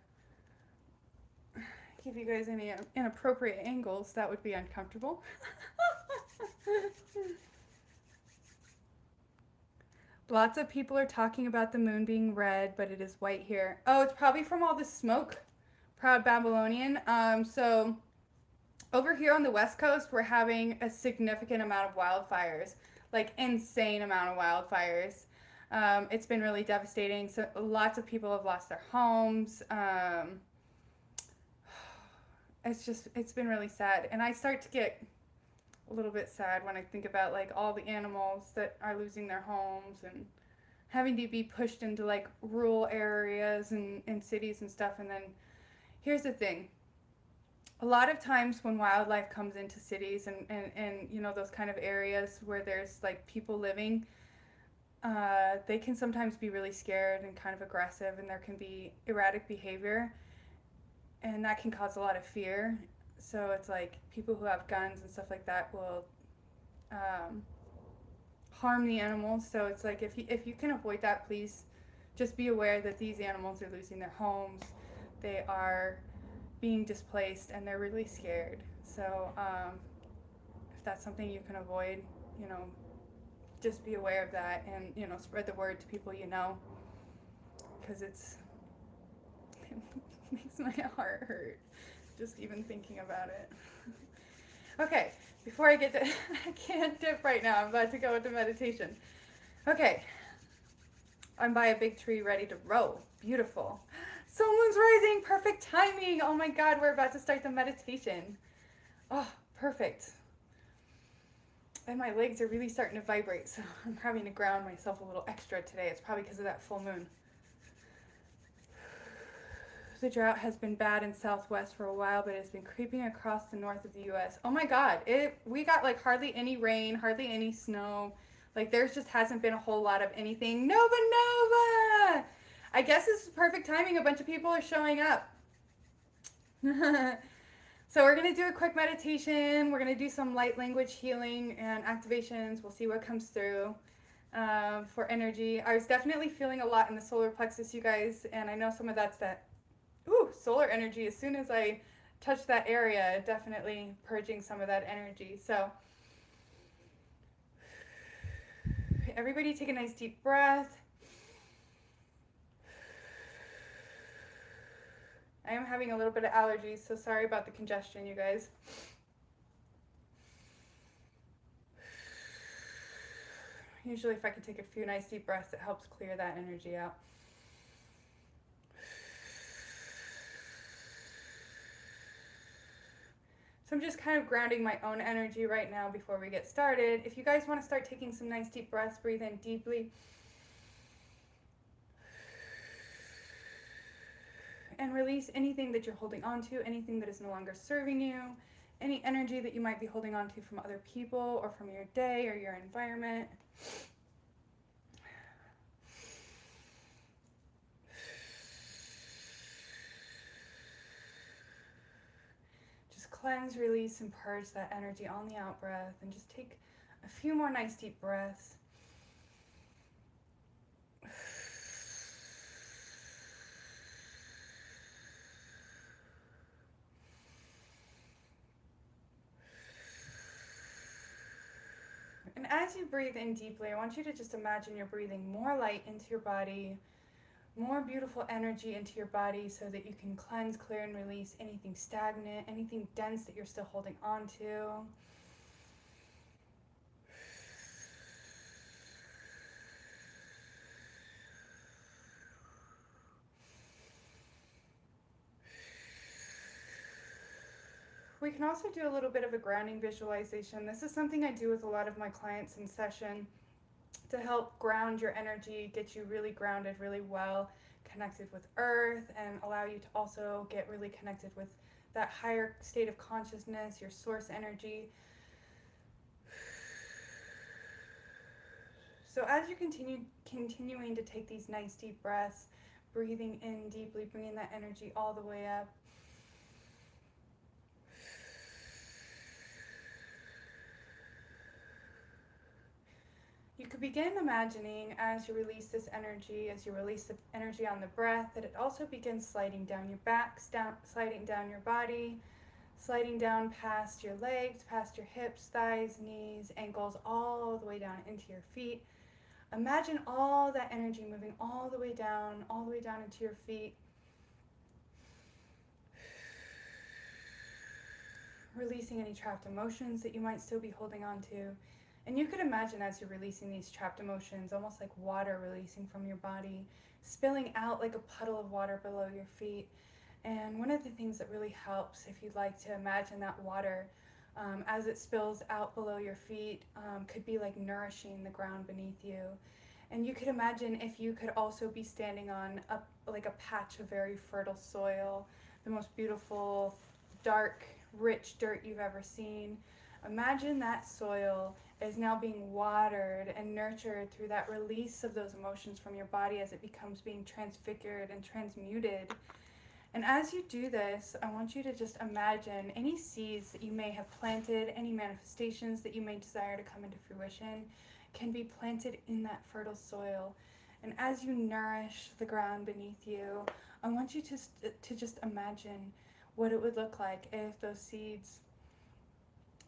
S1: give you guys any inappropriate angles. That would be uncomfortable. Lots of people are talking about the moon being red, but it is white here. Oh, it's probably from all the smoke Proud Babylonian. So over here on the West Coast, we're having a significant amount of wildfires, like insane amount of wildfires. It's been really devastating. So lots of people have lost their homes. It's been really sad, and I start to get a little bit sad when I think about like all the animals that are losing their homes and having to be pushed into like rural areas and cities and stuff. And then here's the thing, a lot of times when wildlife comes into cities and you know those kind of areas where there's like people living, they can sometimes be really scared and kind of aggressive, and there can be erratic behavior, and that can cause a lot of fear. So it's like people who have guns and stuff like that will um, harm the animals. So it's like if you can avoid that, please just be aware that these animals are losing their homes, they are being displaced, and they're really scared. So if that's something you can avoid, you know, just be aware of that, and you know, spread the word to people you know, because it makes my heart hurt just even thinking about it. Okay, before I get to, I can't dip right now. I'm about to go into meditation. Okay, I'm by a big tree ready to row. Beautiful. Sun moon's rising, perfect timing. Oh my God, we're about to start the meditation. Oh, perfect. And my legs are really starting to vibrate, so I'm having to ground myself a little extra today. It's probably because of that full moon. The drought has been bad in Southwest for a while, but it's been creeping across the north of the U.S. Oh my God, we got like hardly any rain, hardly any snow. Like there's just hasn't been a whole lot of anything. Nova Nova! I guess this is perfect timing. A bunch of people are showing up. So we're going to do a quick meditation. We're going to do some light language healing and activations. We'll see what comes through for energy. I was definitely feeling a lot in the solar plexus, you guys, and I know some of that's that solar energy. As soon as I touch that area, definitely purging some of that energy. So everybody take a nice deep breath. I am having a little bit of allergies, so sorry about the congestion, you guys. Usually if I can take a few nice deep breaths, it helps clear that energy out. So I'm just kind of grounding my own energy right now before we get started. If you guys want to start taking some nice deep breaths, breathe in deeply. And release anything that you're holding on to, anything that is no longer serving you, any energy that you might be holding on to from other people or from your day or your environment. Cleanse, release, and purge that energy on the out breath, and just take a few more nice deep breaths. And as you breathe in deeply, I want you to just imagine you're breathing more light into your body, more beautiful energy into your body, so that you can cleanse, clear, and release anything stagnant, anything dense that you're still holding on to. We can also do a little bit of a grounding visualization. This is something I do with a lot of my clients in session to help ground your energy, get you really grounded, really well connected with earth, and allow you to also get really connected with that higher state of consciousness, your source energy. So as you continuing to take these nice deep breaths, breathing in deeply, bringing that energy all the way up. You could begin imagining, as you release this energy, as you release the energy on the breath, that it also begins sliding down your back, sliding down your body, sliding down past your legs, past your hips, thighs, knees, ankles, all the way down into your feet. Imagine all that energy moving all the way down into your feet. releasing any trapped emotions that you might still be holding on to. And you could imagine as you're releasing these trapped emotions, almost like water releasing from your body, spilling out like a puddle of water below your feet. And one of the things that really helps, if you'd like to imagine that water as it spills out below your feet, could be like nourishing the ground beneath you. And you could imagine if you could also be standing on like a patch of very fertile soil, the most beautiful, dark, rich dirt you've ever seen. Imagine that soil is now being watered and nurtured through that release of those emotions from your body as it becomes being transfigured and transmuted. And as you do this, I want you to just imagine any seeds that you may have planted, any manifestations that you may desire to come into fruition, can be planted in that fertile soil. And as you nourish the ground beneath you, I want you to just imagine what it would look like if those seeds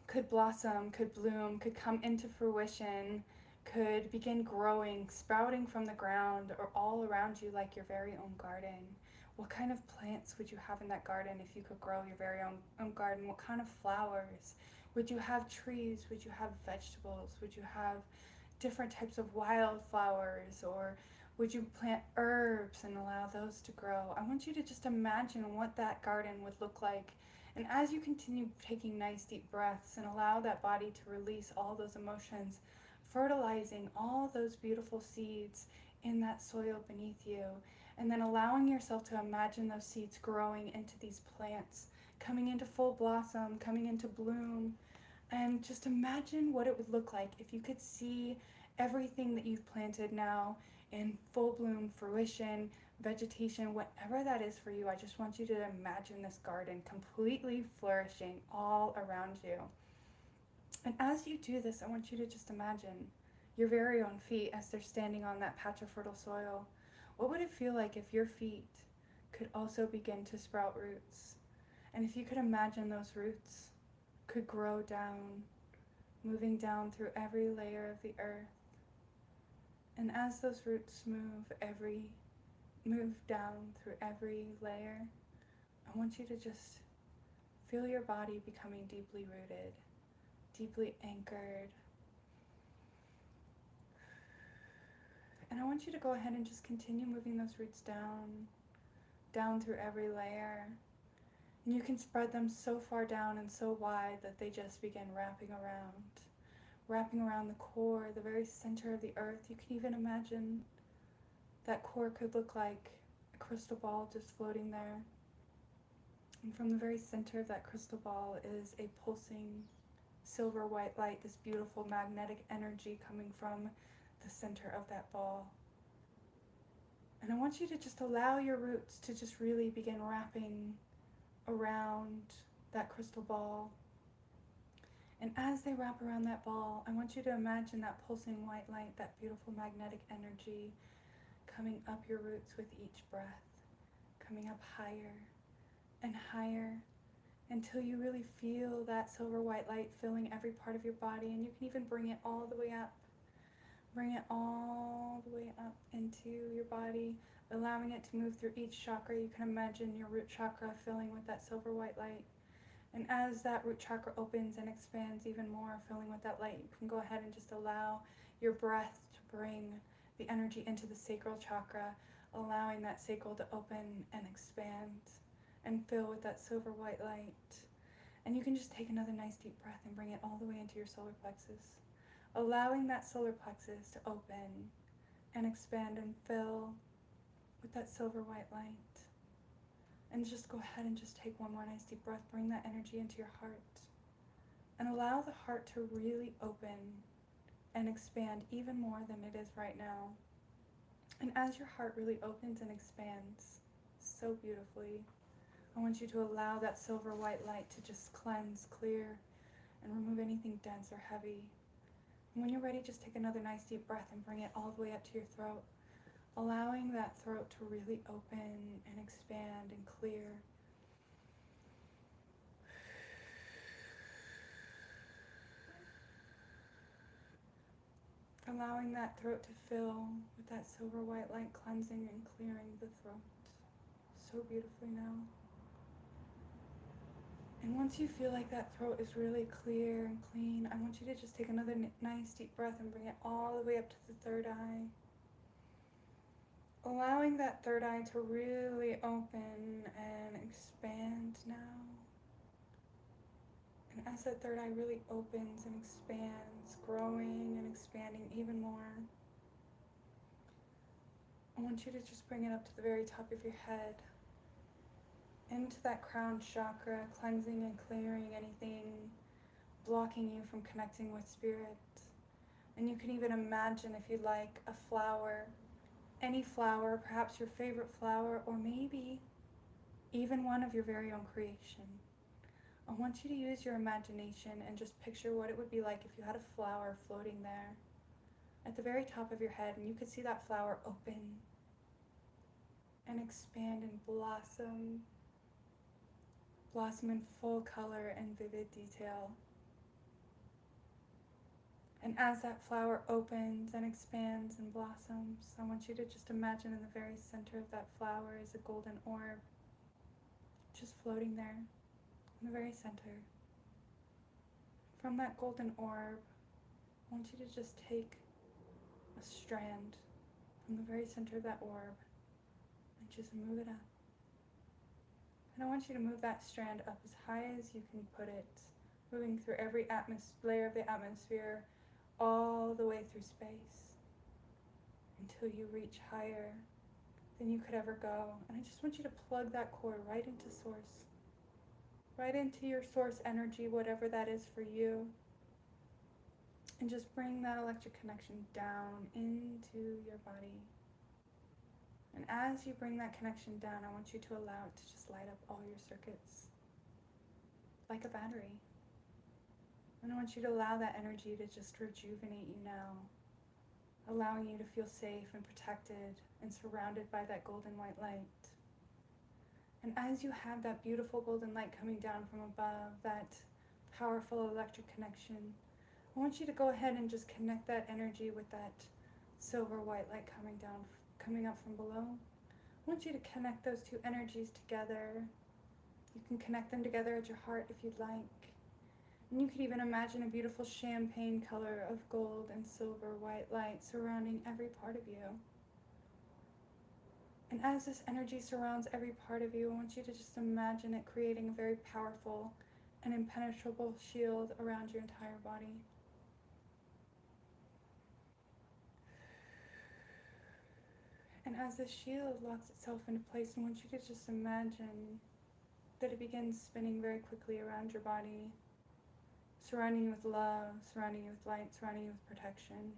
S1: could blossom, could bloom, could come into fruition, could begin growing, sprouting from the ground or all around you like your very own garden. What kind of plants would you have in that garden if you could grow your very own garden? What kind of flowers? Would you have trees? Would you have vegetables? Would you have different types of wildflowers? Or would you plant herbs and allow those to grow? I want you to just imagine what that garden would look like. And as you continue taking nice deep breaths and allow that body to release all those emotions, fertilizing all those beautiful seeds in that soil beneath you, and then allowing yourself to imagine those seeds growing into these plants, coming into full blossom, coming into bloom. And just imagine what it would look like if you could see everything that you've planted now in full bloom, fruition, vegetation, whatever that is for you. I just want you to imagine this garden completely flourishing all around you. And as you do this, I want you to just imagine your very own feet as they're standing on that patch of fertile soil. What would it feel like if your feet could also begin to sprout roots? And if you could imagine those roots could grow down, moving down through every layer of the earth. And as those roots move down through every layer, I want you to just feel your body becoming deeply rooted, deeply anchored. And I want you to go ahead and just continue moving those roots down through every layer. And you can spread them so far down and so wide that they just begin wrapping around the core, the very center of the earth. You can even imagine that core could look like a crystal ball just floating there. And from the very center of that crystal ball is a pulsing silver white light, this beautiful magnetic energy coming from the center of that ball. And I want you to just allow your roots to just really begin wrapping around that crystal ball. And as they wrap around that ball, I want you to imagine that pulsing white light, that beautiful magnetic energy coming up your roots with each breath, coming up higher and higher until you really feel that silver white light filling every part of your body. And you can even bring it all the way up. Bring it all the way up into your body, allowing it to move through each chakra. You can imagine your root chakra filling with that silver white light. And as that root chakra opens and expands even more, filling with that light, you can go ahead and just allow your breath to bring the energy into the sacral chakra, allowing that sacral to open and expand and fill with that silver white light. And you can just take another nice deep breath and bring it all the way into your solar plexus, allowing that solar plexus to open and expand and fill with that silver white light. And just go ahead and just take one more nice deep breath. Bring that energy into your heart. And allow the heart to really open and expand even more than it is right now. And as your heart really opens and expands so beautifully, I want you to allow that silver white light to just cleanse, clear, and remove anything dense or heavy. And when you're ready, just take another nice deep breath and bring it all the way up to your throat, allowing that throat to really open and expand and clear. Allowing that throat to fill with that silver white light, cleansing and clearing the throat so beautifully now. And once you feel like that throat is really clear and clean, I want you to just take another nice deep breath and bring it all the way up to the third eye. Allowing that third eye to really open and expand now. And as that third eye really opens and expands, growing and expanding even more, I want you to just bring it up to the very top of your head, into that crown chakra, cleansing and clearing anything blocking you from connecting with spirit. And you can even imagine, if you like, a flower, any flower, perhaps your favorite flower, or maybe even one of your very own creation. I want you to use your imagination and just picture what it would be like if you had a flower floating there at the very top of your head, and you could see that flower open and expand and blossom in full color and vivid detail. And as that flower opens and expands and blossoms, I want you to just imagine in the very center of that flower is a golden orb, just floating there in the very center. From that golden orb, I want you to just take a strand from the very center of that orb and just move it up. And I want you to move that strand up as high as you can put it, moving through every layer of the atmosphere, all the way through space, until you reach higher than you could ever go. And I just want you to plug that cord right into source, right into your source energy, whatever that is for you. And just bring that electric connection down into your body. And as you bring that connection down, I want you to allow it to just light up all your circuits like a battery. And I want you to allow that energy to just rejuvenate you now, allowing you to feel safe and protected and surrounded by that golden white light. And as you have that beautiful golden light coming down from above, that powerful electric connection, I want you to go ahead and just connect that energy with that silver white light coming up from below. I want you to connect those two energies together. You can connect them together at your heart if you'd like. And you could even imagine a beautiful champagne color of gold and silver white light surrounding every part of you. And as this energy surrounds every part of you, I want you to just imagine it creating a very powerful and impenetrable shield around your entire body. And as this shield locks itself into place, I want you to just imagine that it begins spinning very quickly around your body, surrounding you with love, surrounding you with light, surrounding you with protection.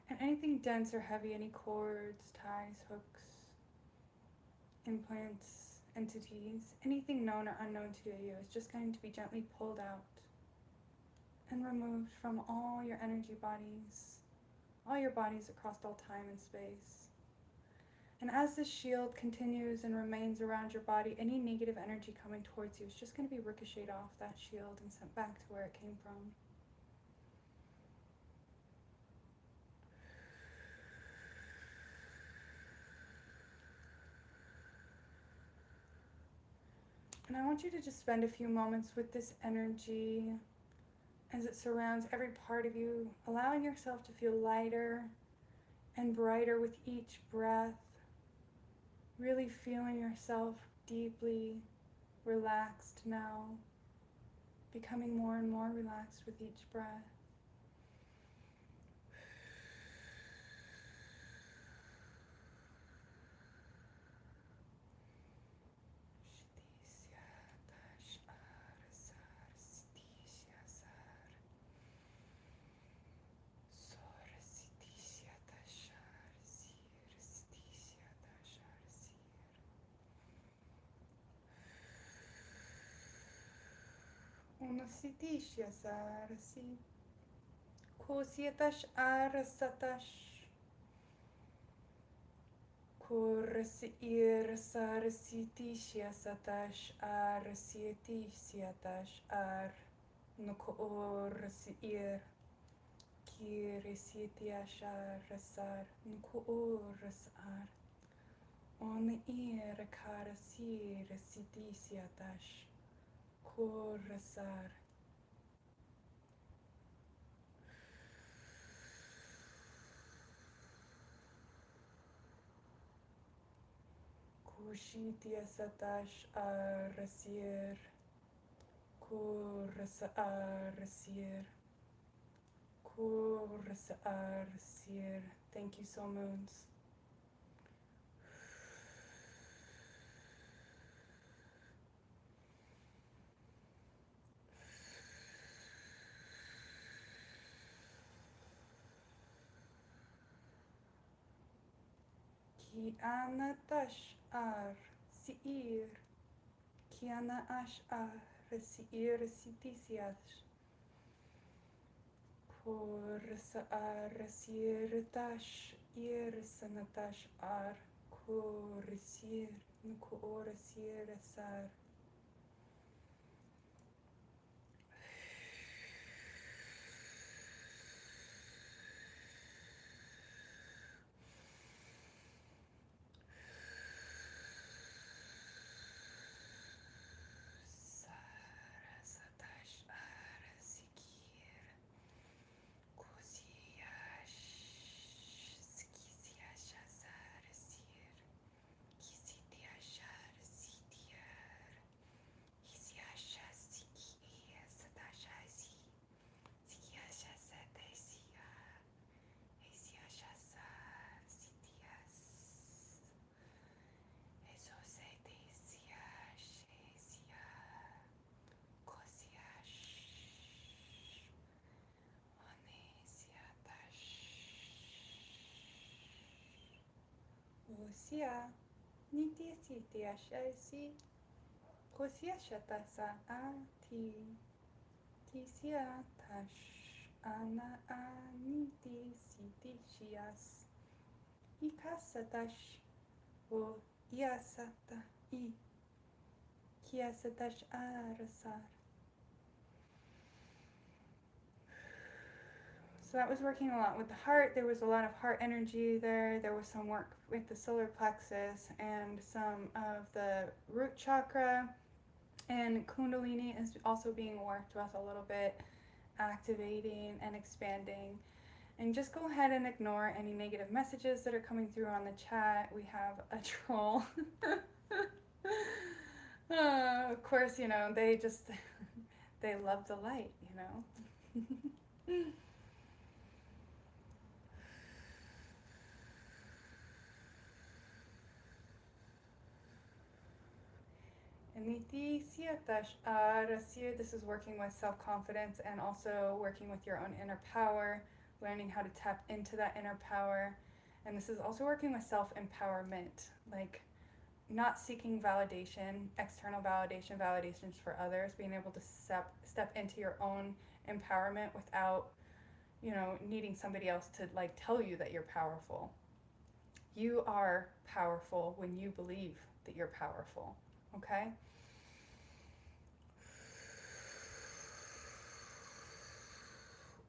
S1: And anything dense or heavy, any cords, ties, hooks, implants, entities, anything known or unknown to you is just going to be gently pulled out and removed from all your energy bodies, all your bodies across all time and space. And as this shield continues and remains around your body, any negative energy coming towards you is just going to be ricocheted off that shield and sent back to where it came from. And I want you to just spend a few moments with this energy as it surrounds every part of you, allowing yourself to feel lighter and brighter with each breath, really feeling yourself deeply relaxed now, becoming more and more relaxed with each breath. Unasitishya sarasi, kusyatash arasatash, kurasir sarasitishya satash arasitishya tash ar nukurasir. ki resitia rasar nko rasar on ir karasi residisiatash ko rasar kushitia satash arasir ko rasir Kursar. Thank you, soul moons. Kiana tash ar siir. Kiana ash ar siir sitisiash. Kursar siir tash ir sanatash ar. Kursir nukursir sar. Satash ar sikir. Kusiash skisiashazar sir. Kisitiashar sitiar. Hisiashasiki satashasi. Sikiashasatasia. Hisiashasar sitias. Esosetesiash hesia. Kosiash. Onesiatash. Osia. Nitiasitiashasi. Kosiashatasa ati. Tisiatash. Ana aniti sitishias. Ikasatash. O iasata I. Kiasatash arasar. So that was working a lot with the heart. There was a lot of heart energy there. There was some work with the solar plexus and some of the root chakra. And Kundalini is also being worked with a little bit, activating and expanding. And just go ahead and ignore any negative messages that are coming through on the chat. We have a troll. Of course, you know, they love the light, you know. This is working with self-confidence and also working with your own inner power, learning how to tap into that inner power. And this is also working with self-empowerment, like not seeking validation, external validation, validations for others, being able to step into your own empowerment without, you know, needing somebody else to like tell you that you're powerful. You are powerful when you believe that you're powerful, okay?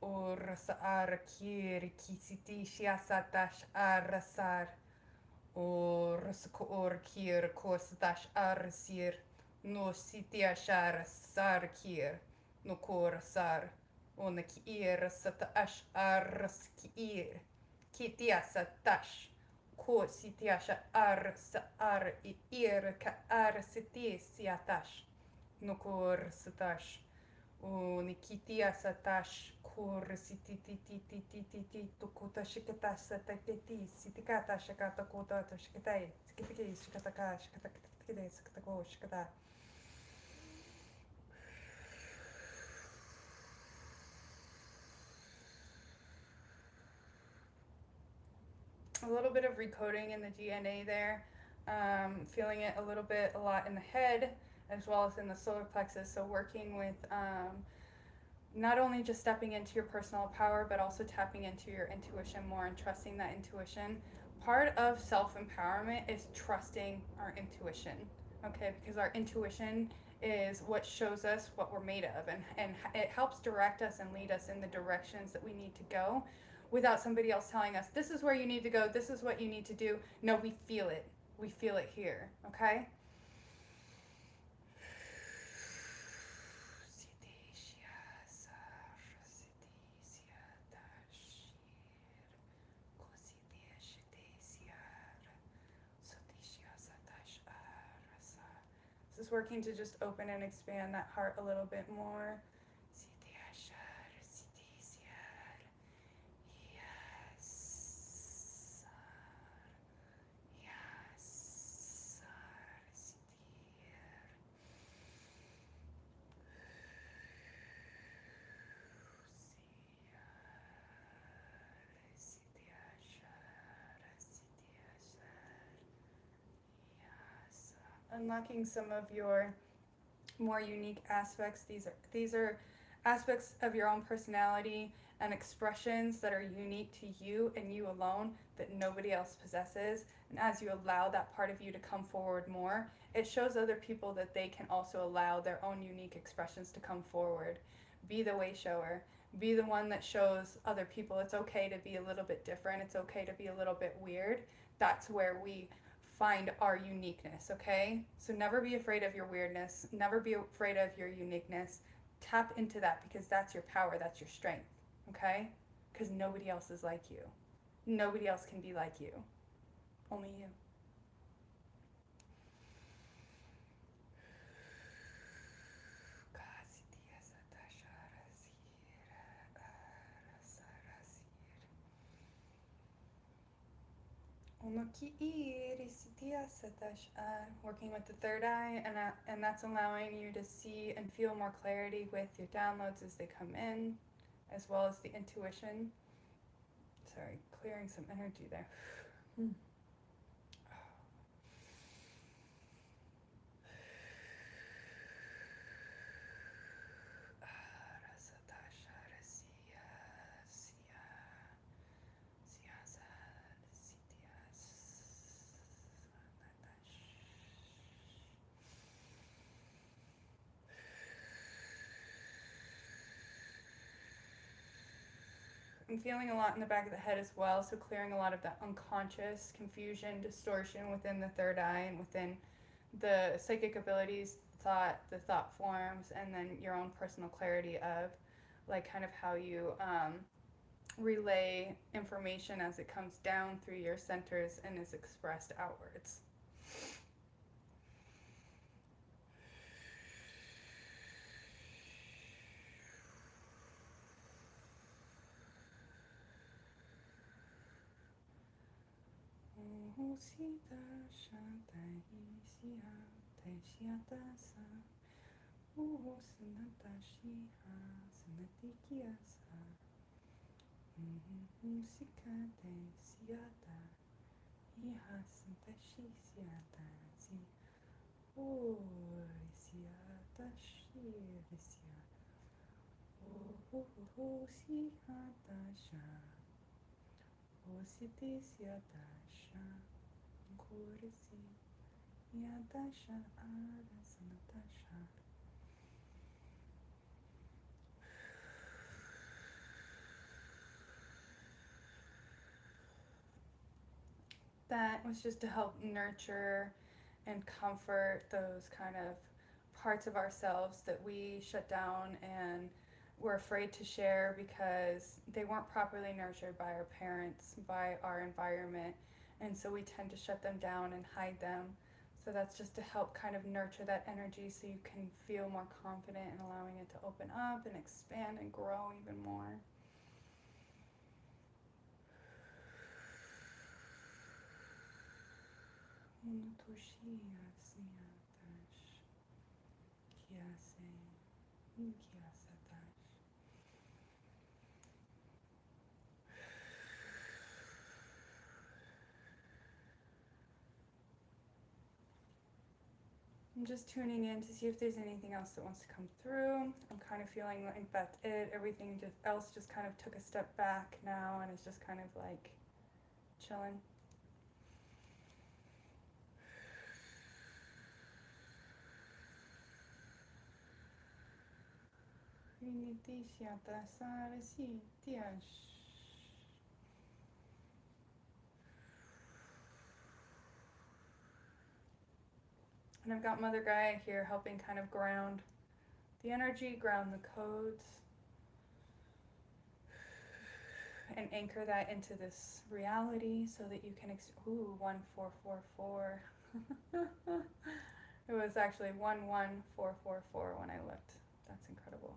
S1: Orsar kir kisiti shiasatash arasar. Or kir kostash arsir. No sitiashar sar kir. No korsar. On kir satash arskir. Kitiasatash. Ko sitiasha ar ir ka arsitisiatash. No korsatash. Nikitia satash kur sititititititi tukuta shikata satakiti sitikata shikata kota shikatai sikiti shikataka shikatakite sikatako shikata. A little bit of recoding in the DNA there, feeling it a lot in the head as well as in the solar plexus. So working with not only just stepping into your personal power, but also tapping into your intuition more and trusting that intuition. Part of self-empowerment is trusting our intuition, okay? Because our intuition is what shows us what we're made of, and it helps direct us and lead us in the directions that we need to go without somebody else telling us, this is where you need to go, this is what you need to do. No, we feel it. We feel it here, okay? This is working to just open and expand that heart a little bit more. Unlocking some of your more unique aspects. These are aspects of your own personality and expressions that are unique to you and you alone that nobody else possesses. And as you allow that part of you to come forward more, it shows other people that they can also allow their own unique expressions to come forward. Be the way shower. Be the one that shows other people it's okay to be a little bit different. It's okay to be a little bit weird. That's where we find our uniqueness, okay? So never be afraid of your weirdness. Never be afraid of your uniqueness. Tap into that, because that's your power, that's your strength, okay? Because nobody else is like you. Nobody else can be like you. Only you. Working with the third eye, and that's allowing you to see and feel more clarity with your downloads as they come in, as well as the intuition. Sorry, clearing some energy there. I'm feeling a lot in the back of the head as well, so clearing a lot of that unconscious confusion, distortion within the third eye and within the psychic abilities, the thought forms, and then your own personal clarity of like kind of how you relay information as it comes down through your centers and is expressed outwards. That was just to help nurture and comfort those kind of parts of ourselves that we shut down and were afraid to share because they weren't properly nurtured by our parents, by our environment, and so we tend to shut them down and hide them. So that's just to help kind of nurture that energy so you can feel more confident in allowing it to open up and expand and grow even more. I'm just tuning in to see if there's anything else that wants to come through. I'm kind of feeling like that's it. Everything else just kind of took a step back now and is just kind of like chilling. And I've got Mother Gaia here helping kind of ground the energy, ground the codes, and anchor that into this reality so that you can, ooh, 1444. It was actually 11444 when I looked. That's incredible.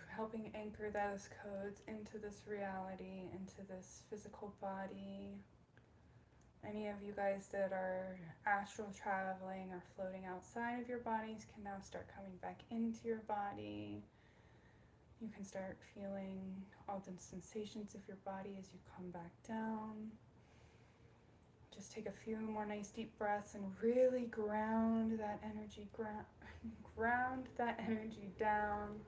S1: Helping anchor those codes into this reality, into this physical body. Any of you guys that are astral traveling or floating outside of your bodies can now start coming back into your body. You can start feeling all the sensations of your body as you come back down. Just take a few more nice deep breaths and really ground that energy, ground that energy down.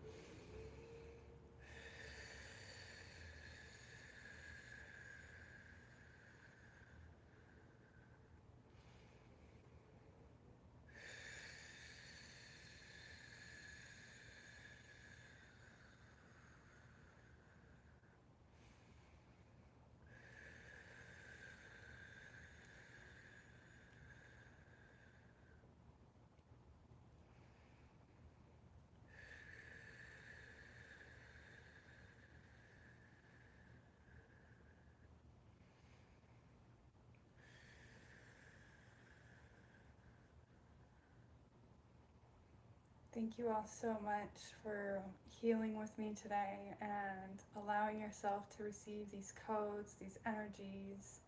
S1: Thank you all so much for healing with me today and allowing yourself to receive these codes, these energies,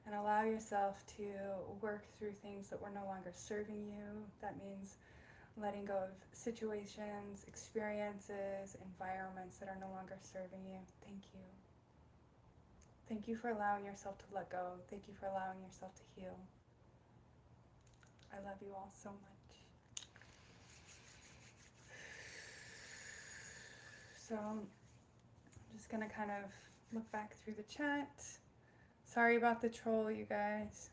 S1: and allow yourself to work through things that were no longer serving you. That means letting go of situations, experiences, environments that are no longer serving you. Thank you. Thank you for allowing yourself to let go. Thank you for allowing yourself to heal. I love you all so much. So I'm just going to kind of look back through the chat. Sorry about the troll, you guys.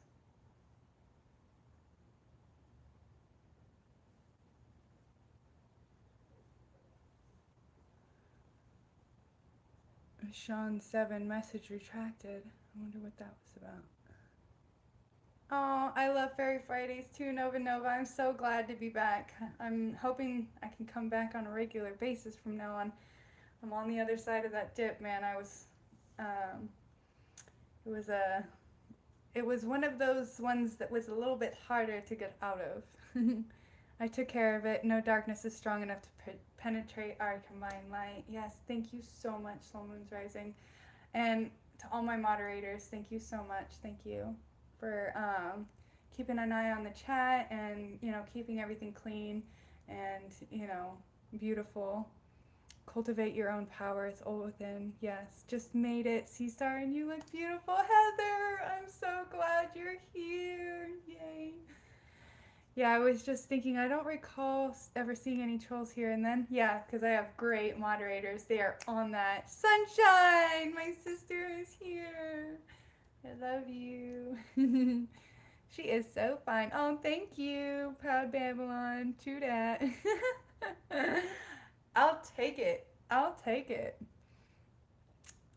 S1: Sean 7 message retracted. I wonder what that was about. Oh, I love Fairy Fridays too, Nova Nova. I'm so glad to be back. I'm hoping I can come back on a regular basis from now on. I'm on the other side of that dip, man. It was one of those ones that was a little bit harder to get out of. I took care of it. No darkness is strong enough to penetrate our combined light. Yes, thank you so much, Soul Moon's Rising. And to all my moderators, thank you so much. Thank you for keeping an eye on the chat and, keeping everything clean and, beautiful. Cultivate your own power. It's all within. Yes, just made it. Seastar, and you look beautiful. Heather, I'm so glad you're here. Yay. Yeah, I was just thinking, I don't recall ever seeing any trolls here. And then, yeah, because I have great moderators. They are on that. Sunshine, my sister is here. I love you. She is so fine. Oh, thank you, Proud Babylon. True that. I'll take it. I'll take it.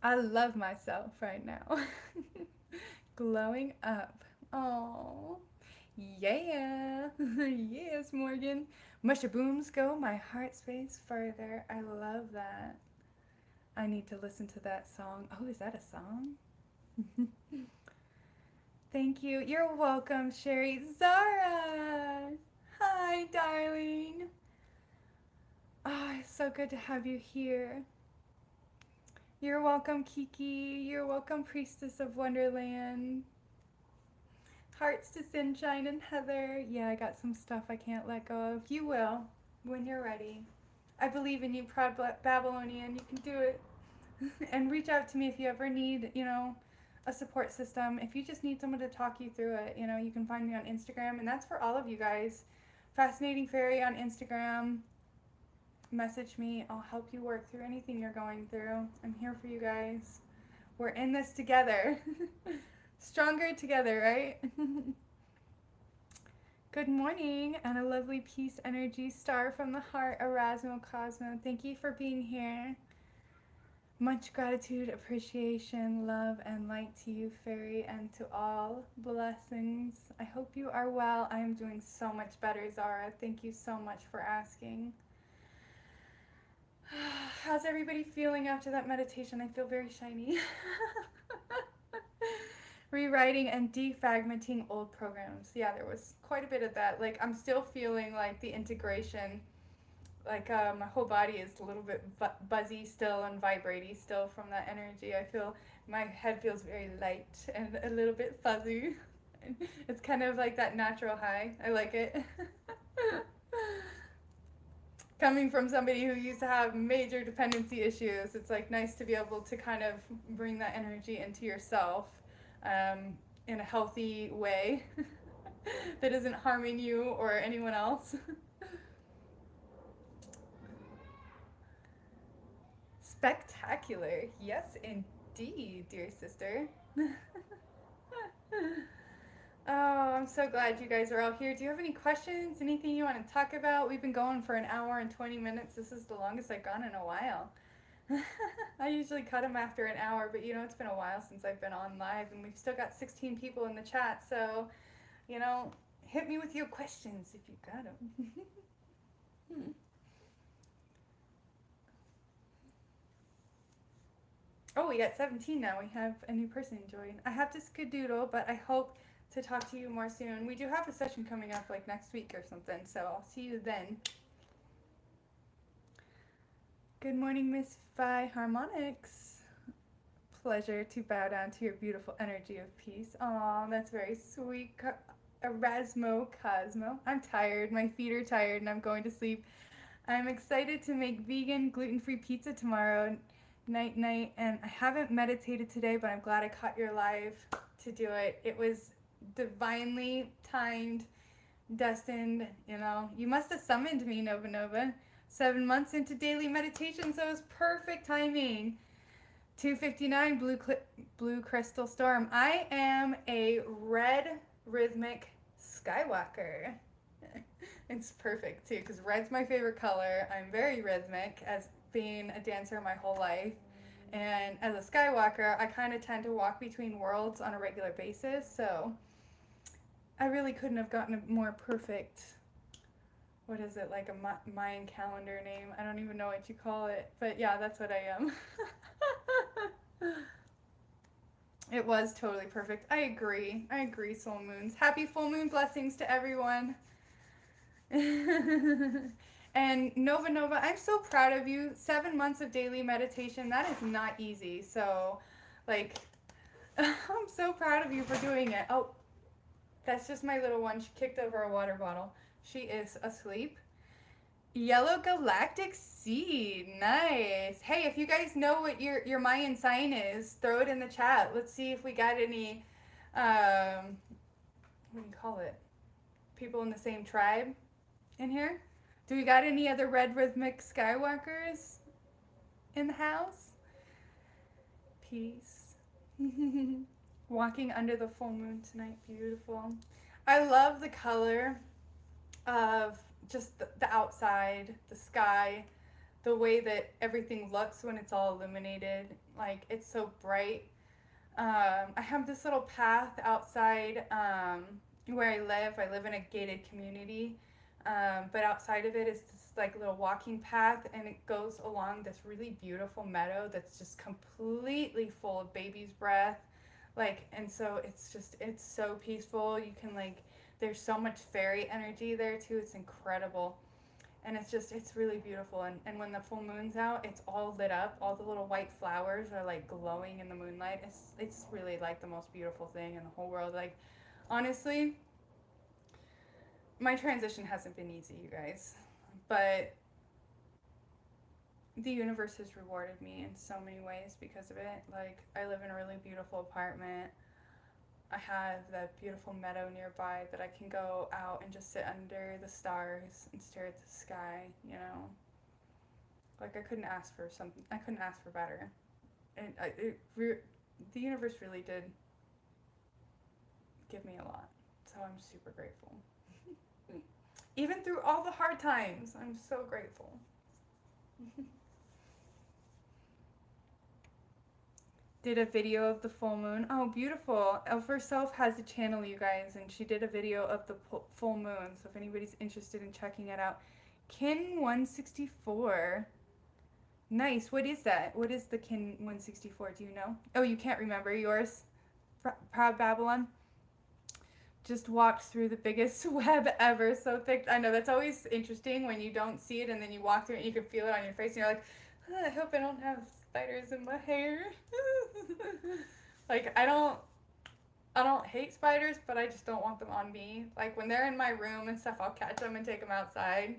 S1: I love myself right now. Glowing up. Oh, yeah. Yes, Morgan. Mushabooms go my heart space further. I love that. I need to listen to that song. Oh, is that a song? Thank you. You're welcome, Sherry. Zara. Hi, darling. Oh, it's so good to have you here. You're welcome, Kiki. You're welcome, Priestess of Wonderland. Hearts to Sunshine and Heather. Yeah, I got some stuff I can't let go of. You will, when you're ready. I believe in you, Proud Babylonian. You can do it. And reach out to me if you ever need, a support system. If you just need someone to talk you through it, you can find me on Instagram. And that's for all of you guys. Fascinating Fairy on Instagram. Message me. I'll help you work through anything you're going through. I'm here for you guys. We're in this together. Stronger together, right? Good morning, and a lovely peace energy star from the heart, Erasmo Cosmo. Thank you for being here. Much gratitude, appreciation, love, and light to you, Faery, and to all blessings. I hope you are well. I am doing so much better, Zara. Thank you so much for asking. How's everybody feeling after that meditation? I feel very shiny. Rewriting and defragmenting old programs. Yeah, there was quite a bit of that. Like, I'm still feeling like the integration. Like, my whole body is a little bit buzzy still and vibraty still from that energy. I feel my head feels very light and a little bit fuzzy. It's kind of like that natural high. I like it. Coming from somebody who used to have major dependency issues, it's like nice to be able to kind of bring that energy into yourself in a healthy way that isn't harming you or anyone else. Spectacular. Yes, indeed, dear sister. Oh, I'm so glad you guys are all here. Do you have any questions? Anything you want to talk about? We've been going for an hour and 20 minutes. This is the longest I've gone in a while. I usually cut them after an hour, but you know, it's been a while since I've been on live, and we've still got 16 people in the chat, so, you know, hit me with your questions if you got them. Oh, we got 17 now. We have a new person join. I have to skedoodle, but I hope to talk to you more soon. We do have a session coming up like next week or something, so I'll see you then. Good morning, Miss Phi Harmonics. Pleasure to bow down to your beautiful energy of peace. Aw, that's very sweet. Erasmo Cosmo. I'm tired. My feet are tired and I'm going to sleep. I'm excited to make vegan, gluten-free pizza tomorrow night, and I haven't meditated today, but I'm glad I caught your live to do it. It was divinely timed, destined, you know. You must have summoned me, Nova Nova. 7 months into daily meditation, so it was perfect timing. 2:59 blue crystal storm. I am a red rhythmic skywalker. It's perfect too, because red's my favorite color. I'm very rhythmic as being a dancer my whole life. And as a skywalker, I kind of tend to walk between worlds on a regular basis, so I really couldn't have gotten a more perfect, what is it, like a Mayan calendar name? I don't even know what you call it, but yeah, that's what I am. It was totally perfect. I agree, soul moons. Happy full moon blessings to everyone. And Nova Nova, I'm so proud of you. 7 months of daily meditation, that is not easy. So, like, I'm so proud of you for doing it. Oh, that's just my little one. She kicked over a water bottle. She is asleep. Yellow galactic seed. Nice. Hey, if you guys know what your Mayan sign is, throw it in the chat. Let's see if we got any, what do you call it? People in the same tribe in here? Do we got any other red rhythmic skywalkers in the house? Peace. Walking under the full moon tonight. Beautiful. I love the color of just the outside, the sky, the way that everything looks when it's all illuminated. Like, it's so bright. I have this little path outside where I live. I live in a gated community. But outside of it is this like little walking path, and it goes along this really beautiful meadow that's just completely full of baby's breath. Like, and so it's so peaceful. You can like, there's so much fairy energy there too. It's incredible. And it's really beautiful. And when the full moon's out, it's all lit up. All the little white flowers are like glowing in the moonlight. It's really like the most beautiful thing in the whole world. Like, honestly, my transition hasn't been easy, you guys, but the universe has rewarded me in so many ways because of it. Like, I live in a really beautiful apartment. I have that beautiful meadow nearby that I can go out and just sit under the stars and stare at the sky, you know. Like, I couldn't ask for better. And the universe really did give me a lot, so I'm super grateful. Even through all the hard times, I'm so grateful. Did a video of the full moon. Oh, beautiful. Elf herself has a channel, you guys, and she did a video of the full moon. So if anybody's interested in checking it out, Kin 164. Nice. What is that? What is the Kin 164? Do you know? Oh, you can't remember yours? Proud Babylon? Just walked through the biggest web ever, so thick. I know that's always interesting when you don't see it and then you walk through it and you can feel it on your face and you're like, oh, I hope I don't have spiders in my hair. Like I don't hate spiders, but I just don't want them on me. Like when they're in my room and stuff, I'll catch them and take them outside.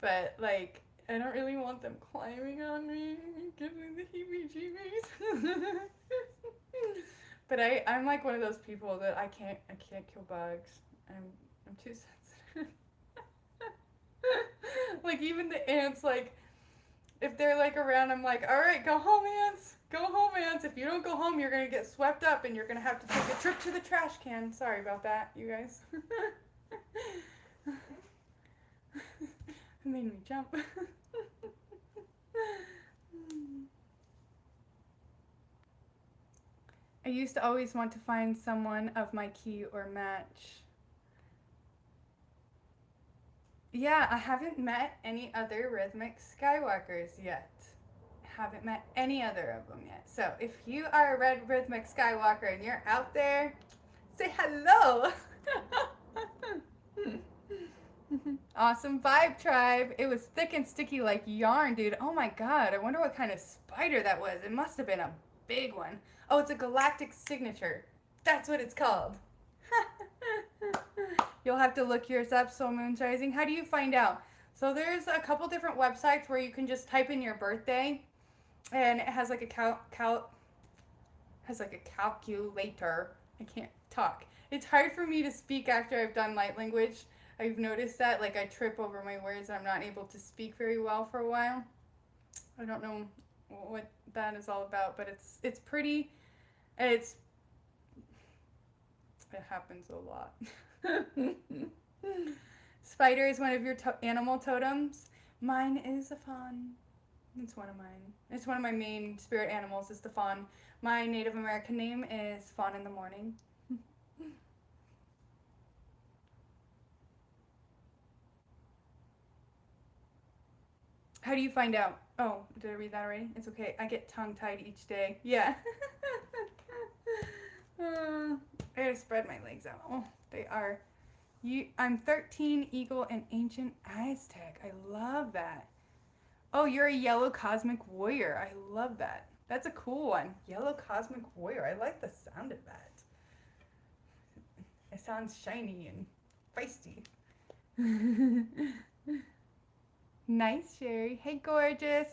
S1: But like I don't really want them climbing on me. Give me the heebie-jeebies. But I'm like one of those people that I can't kill bugs. I'm too sensitive. Like even the ants, like if they're like around, I'm like, all right, go home, ants. Go home, ants. If you don't go home, you're gonna get swept up and you're gonna have to take a trip to the trash can. Sorry about that, you guys. It made me jump. I used to always want to find someone of my key or match. Yeah, I haven't met any other rhythmic skywalkers yet. Haven't met any other of them yet. So if you are a red rhythmic skywalker and you're out there, say hello. Awesome vibe, tribe. It was thick and sticky like yarn, dude. Oh my god, I wonder what kind of spider that was. It must have been a big one. Oh, it's a galactic signature. That's what it's called. You'll have to look yours up, Soul Moon's Rising. How do you find out? So there's a couple different websites where you can just type in your birthday, and it has like a calculator. I can't talk. It's hard for me to speak after I've done light language. I've noticed that, like I trip over my words. I'm not able to speak very well for a while. I don't know what that is all about, but it's pretty. It happens a lot. Spider is one of your animal totems. Mine is a fawn. It's one of mine. It's one of my main spirit animals is the fawn. My Native American name is Fawn in the Morning. How do you find out? Oh, did I read that already? It's okay. I get tongue-tied each day. Yeah. I gotta spread my legs out. Oh, they are. I'm 13, Eagle, and Ancient Aztec. I love that. Oh, you're a Yellow Cosmic Warrior. I love that. That's a cool one. Yellow Cosmic Warrior. I like the sound of that. It sounds shiny and feisty. Nice, Sherry. Hey, gorgeous.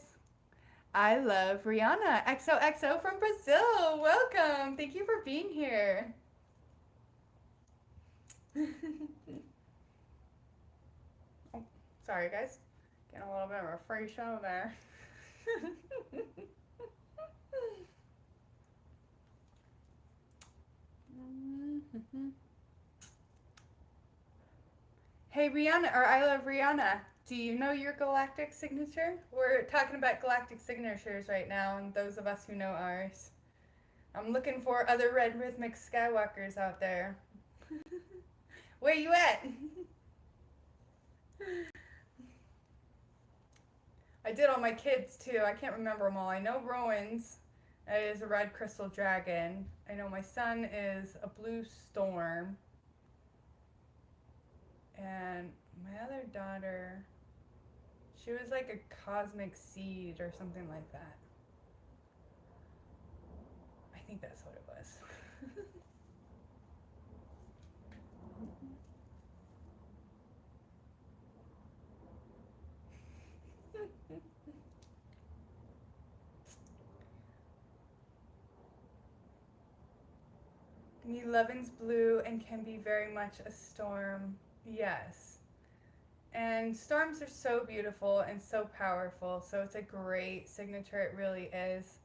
S1: I love Rihanna. XOXO from Brazil. Welcome. Thank you for being here. Oh, sorry, guys. Getting a little bit of a free show there. Hey, Rihanna, or I love Rihanna. Do you know your galactic signature? We're talking about galactic signatures right now, and those of us who know ours. I'm looking for other red rhythmic skywalkers out there. Where you at? I did all my kids too. I can't remember them all. I know Rowan's is a red crystal dragon. I know my son is a blue storm. And my other daughter, she was like a cosmic seed or something like that. I think that's what it was. New Levin's blue and can be very much a storm. Yes. And storms are so beautiful and so powerful, so it's a great signature, it really is.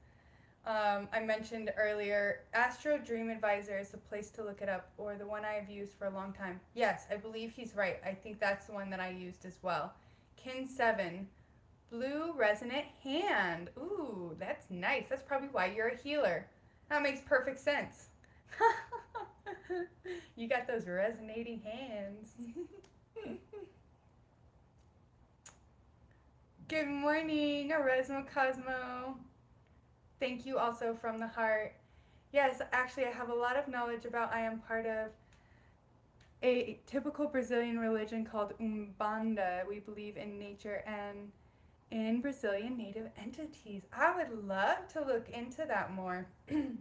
S1: I mentioned earlier, Astro Dream Advisor is the place to look it up, or the one I have used for a long time. Yes, I believe he's right. I think that's the one that I used as well. Kin 7, Blue Resonant Hand. Ooh, that's nice. That's probably why you're a healer. That makes perfect sense. You got those resonating hands. Good morning, Oresmo Cosmo. Thank you also from the heart. Yes, actually, I have a lot of knowledge about. I am part of a typical Brazilian religion called Umbanda. We believe in nature and in Brazilian native entities. I would love to look into that more and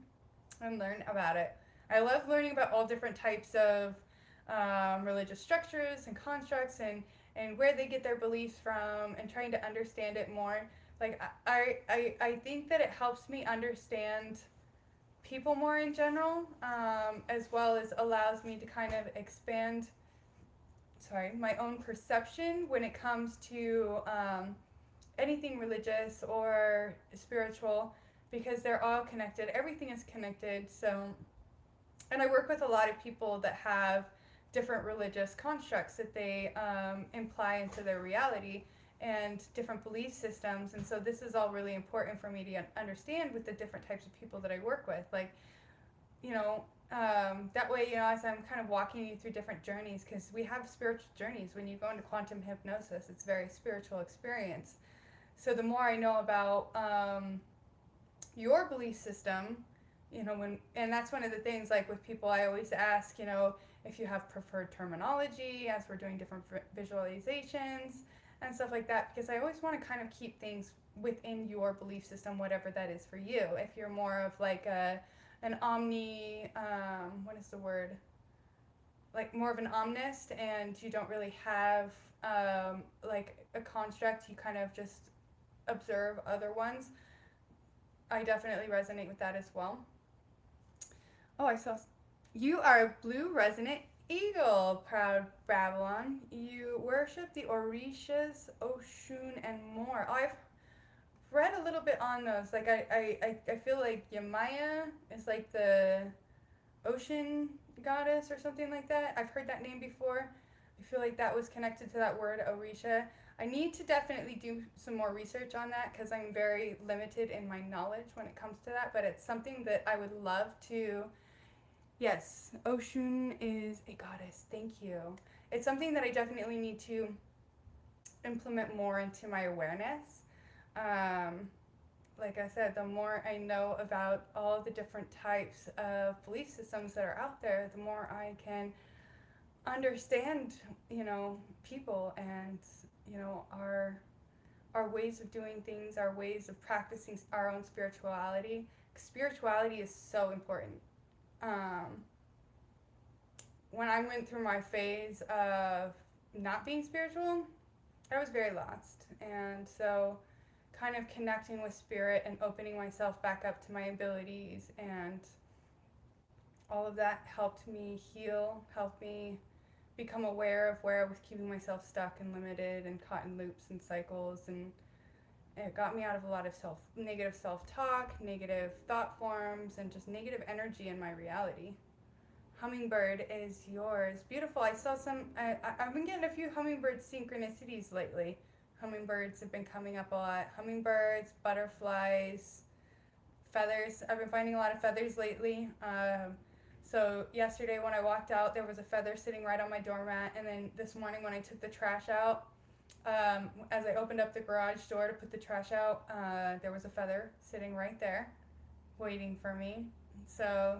S1: learn about it. I love learning about all different types of religious structures and constructs and where they get their beliefs from and trying to understand it more. Like, I think that it helps me understand people more in general, as well as allows me to kind of expand, my own perception when it comes to anything religious or spiritual, because they're all connected. Everything is connected. So, and I work with a lot of people that have different religious constructs that they imply into their reality and different belief systems. And so this is all really important for me to understand with the different types of people that I work with. Like, that way, as I'm kind of walking you through different journeys, because we have spiritual journeys. When you go into quantum hypnosis, it's a very spiritual experience. So the more I know about your belief system, and that's one of the things, like with people, I always ask, if you have preferred terminology as we're doing different visualizations and stuff like that, because I always want to kind of keep things within your belief system, whatever that is for you. If you're more of like an what is the word? Like more of an omnist, and you don't really have like a construct, you kind of just observe other ones. I definitely resonate with that as well. Oh, I saw. You are a blue resonant eagle, proud Babylon. You worship the Orishas, Oshun, and more. Oh, I've read a little bit on those. Like, I feel like Yamaya is like the ocean goddess or something like that. I've heard that name before. I feel like that was connected to that word, Orisha. I need to definitely do some more research on that, because I'm very limited in my knowledge when it comes to that, but it's something that I would love to. Yes, Oshun is a goddess. Thank you. It's something that I definitely need to implement more into my awareness. Like I said, the more I know about all the different types of belief systems that are out there, the more I can understand, people and, our ways of doing things, our ways of practicing our own spirituality. Spirituality is so important. When I went through my phase of not being spiritual, I was very lost. And so kind of connecting with spirit and opening myself back up to my abilities and all of that helped me heal, helped me become aware of where I was keeping myself stuck and limited and caught in loops and cycles, and it got me out of a lot of negative self-talk, negative thought forms, and just negative energy in my reality. Hummingbird is yours. Beautiful. I saw I've been getting a few hummingbird synchronicities lately. Hummingbirds have been coming up a lot. Hummingbirds, butterflies, feathers. I've been finding a lot of feathers lately. So yesterday when I walked out, there was a feather sitting right on my doormat. And then this morning when I took the trash out, as I opened up the garage door to put the trash out, there was a feather sitting right there waiting for me. So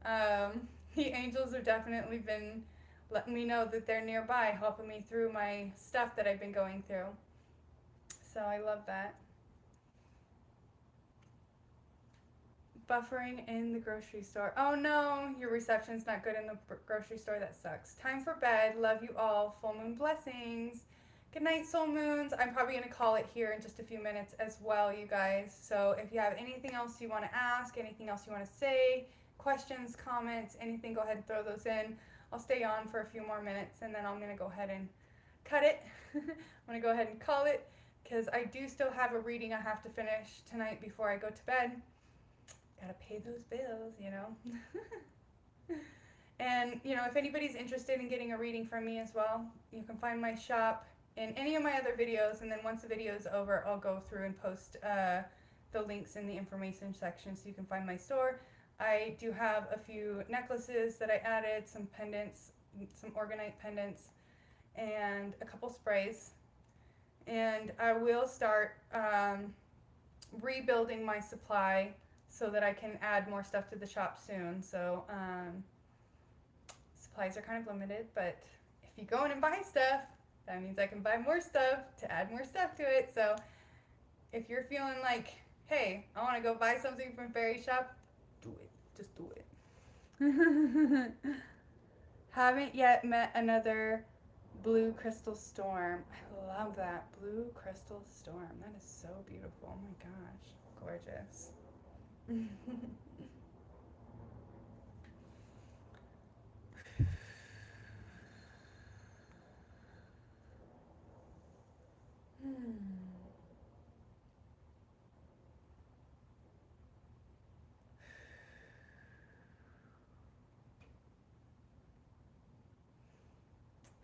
S1: the angels have definitely been letting me know that they're nearby, helping me through my stuff that I've been going through. So I love that. Buffering in the grocery store. Oh no, your reception's not good in the grocery store. That sucks. Time for bed. Love you all. Full moon blessings. Good night, soul moons. I'm probably going to call it here in just a few minutes as well, you guys. So if you have anything else you want to ask, anything else you want to say, questions, comments, anything, go ahead and throw those in. I'll stay on for a few more minutes, and then I'm going to go ahead and cut it. I'm going to go ahead and call it, because I do still have a reading I have to finish tonight before I go to bed. gotta pay those bills, you know. And, you know, if anybody's interested in getting a reading from me as well, you can find my shop in any of my other videos, and then once the video is over, I'll go through and post the links in the information section so you can find my store. I do have a few necklaces that I added, some pendants, some orgonite pendants, and a couple sprays. And I will start rebuilding my supply so that I can add more stuff to the shop soon. So supplies are kind of limited, but if you go in and buy stuff, that means I can buy more stuff to add more stuff to it. So if you're feeling like, hey, I want to go buy something from Faery Shop, do it. Just do it. Haven't yet met another blue crystal storm. I love that. Blue crystal storm. That is so beautiful. Oh my gosh. Gorgeous.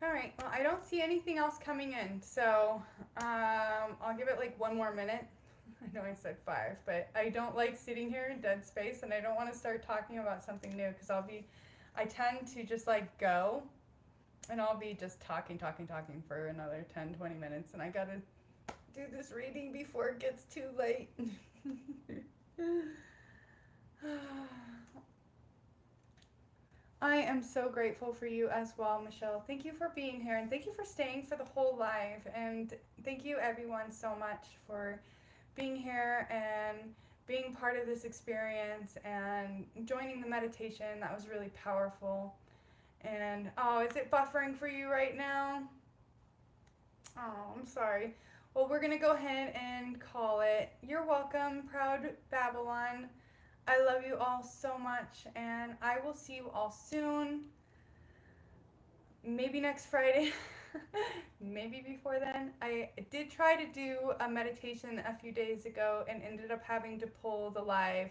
S1: All right, well, I don't see anything else coming in, so I'll give it like one more minute. I know I said 5, but I don't like sitting here in dead space, and I don't want to start talking about something new because I tend to just like go, and I'll be just talking for another 10, 20 minutes, and I gotta do this reading before it gets too late. I am so grateful for you as well, Michelle. Thank you for being here, and thank you for staying for the whole live, and thank you everyone so much for being here and being part of this experience and joining the meditation. That was really powerful. And oh, is it buffering for you right now? Oh, I'm sorry. Well, we're gonna go ahead and call it. You're welcome, Proud Babylon. I love you all so much, and I will see you all soon. Maybe next Friday. Maybe before then. I did try to do a meditation a few days ago and ended up having to pull the live.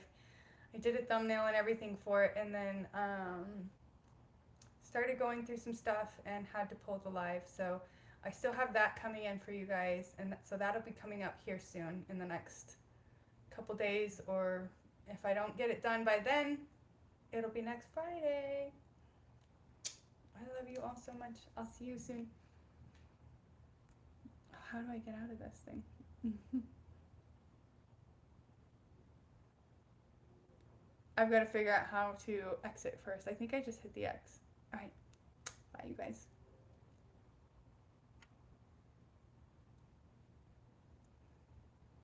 S1: I did a thumbnail and everything for it, and then started going through some stuff and had to pull the live. So I still have that coming in for you guys, and so that'll be coming up here soon in the next couple days, or if I don't get it done by then, it'll be next Friday. I love you all so much. I'll see you soon. How do I get out of this thing? I've got to figure out how to exit first. I think I just hit the X. All right. Bye, you guys.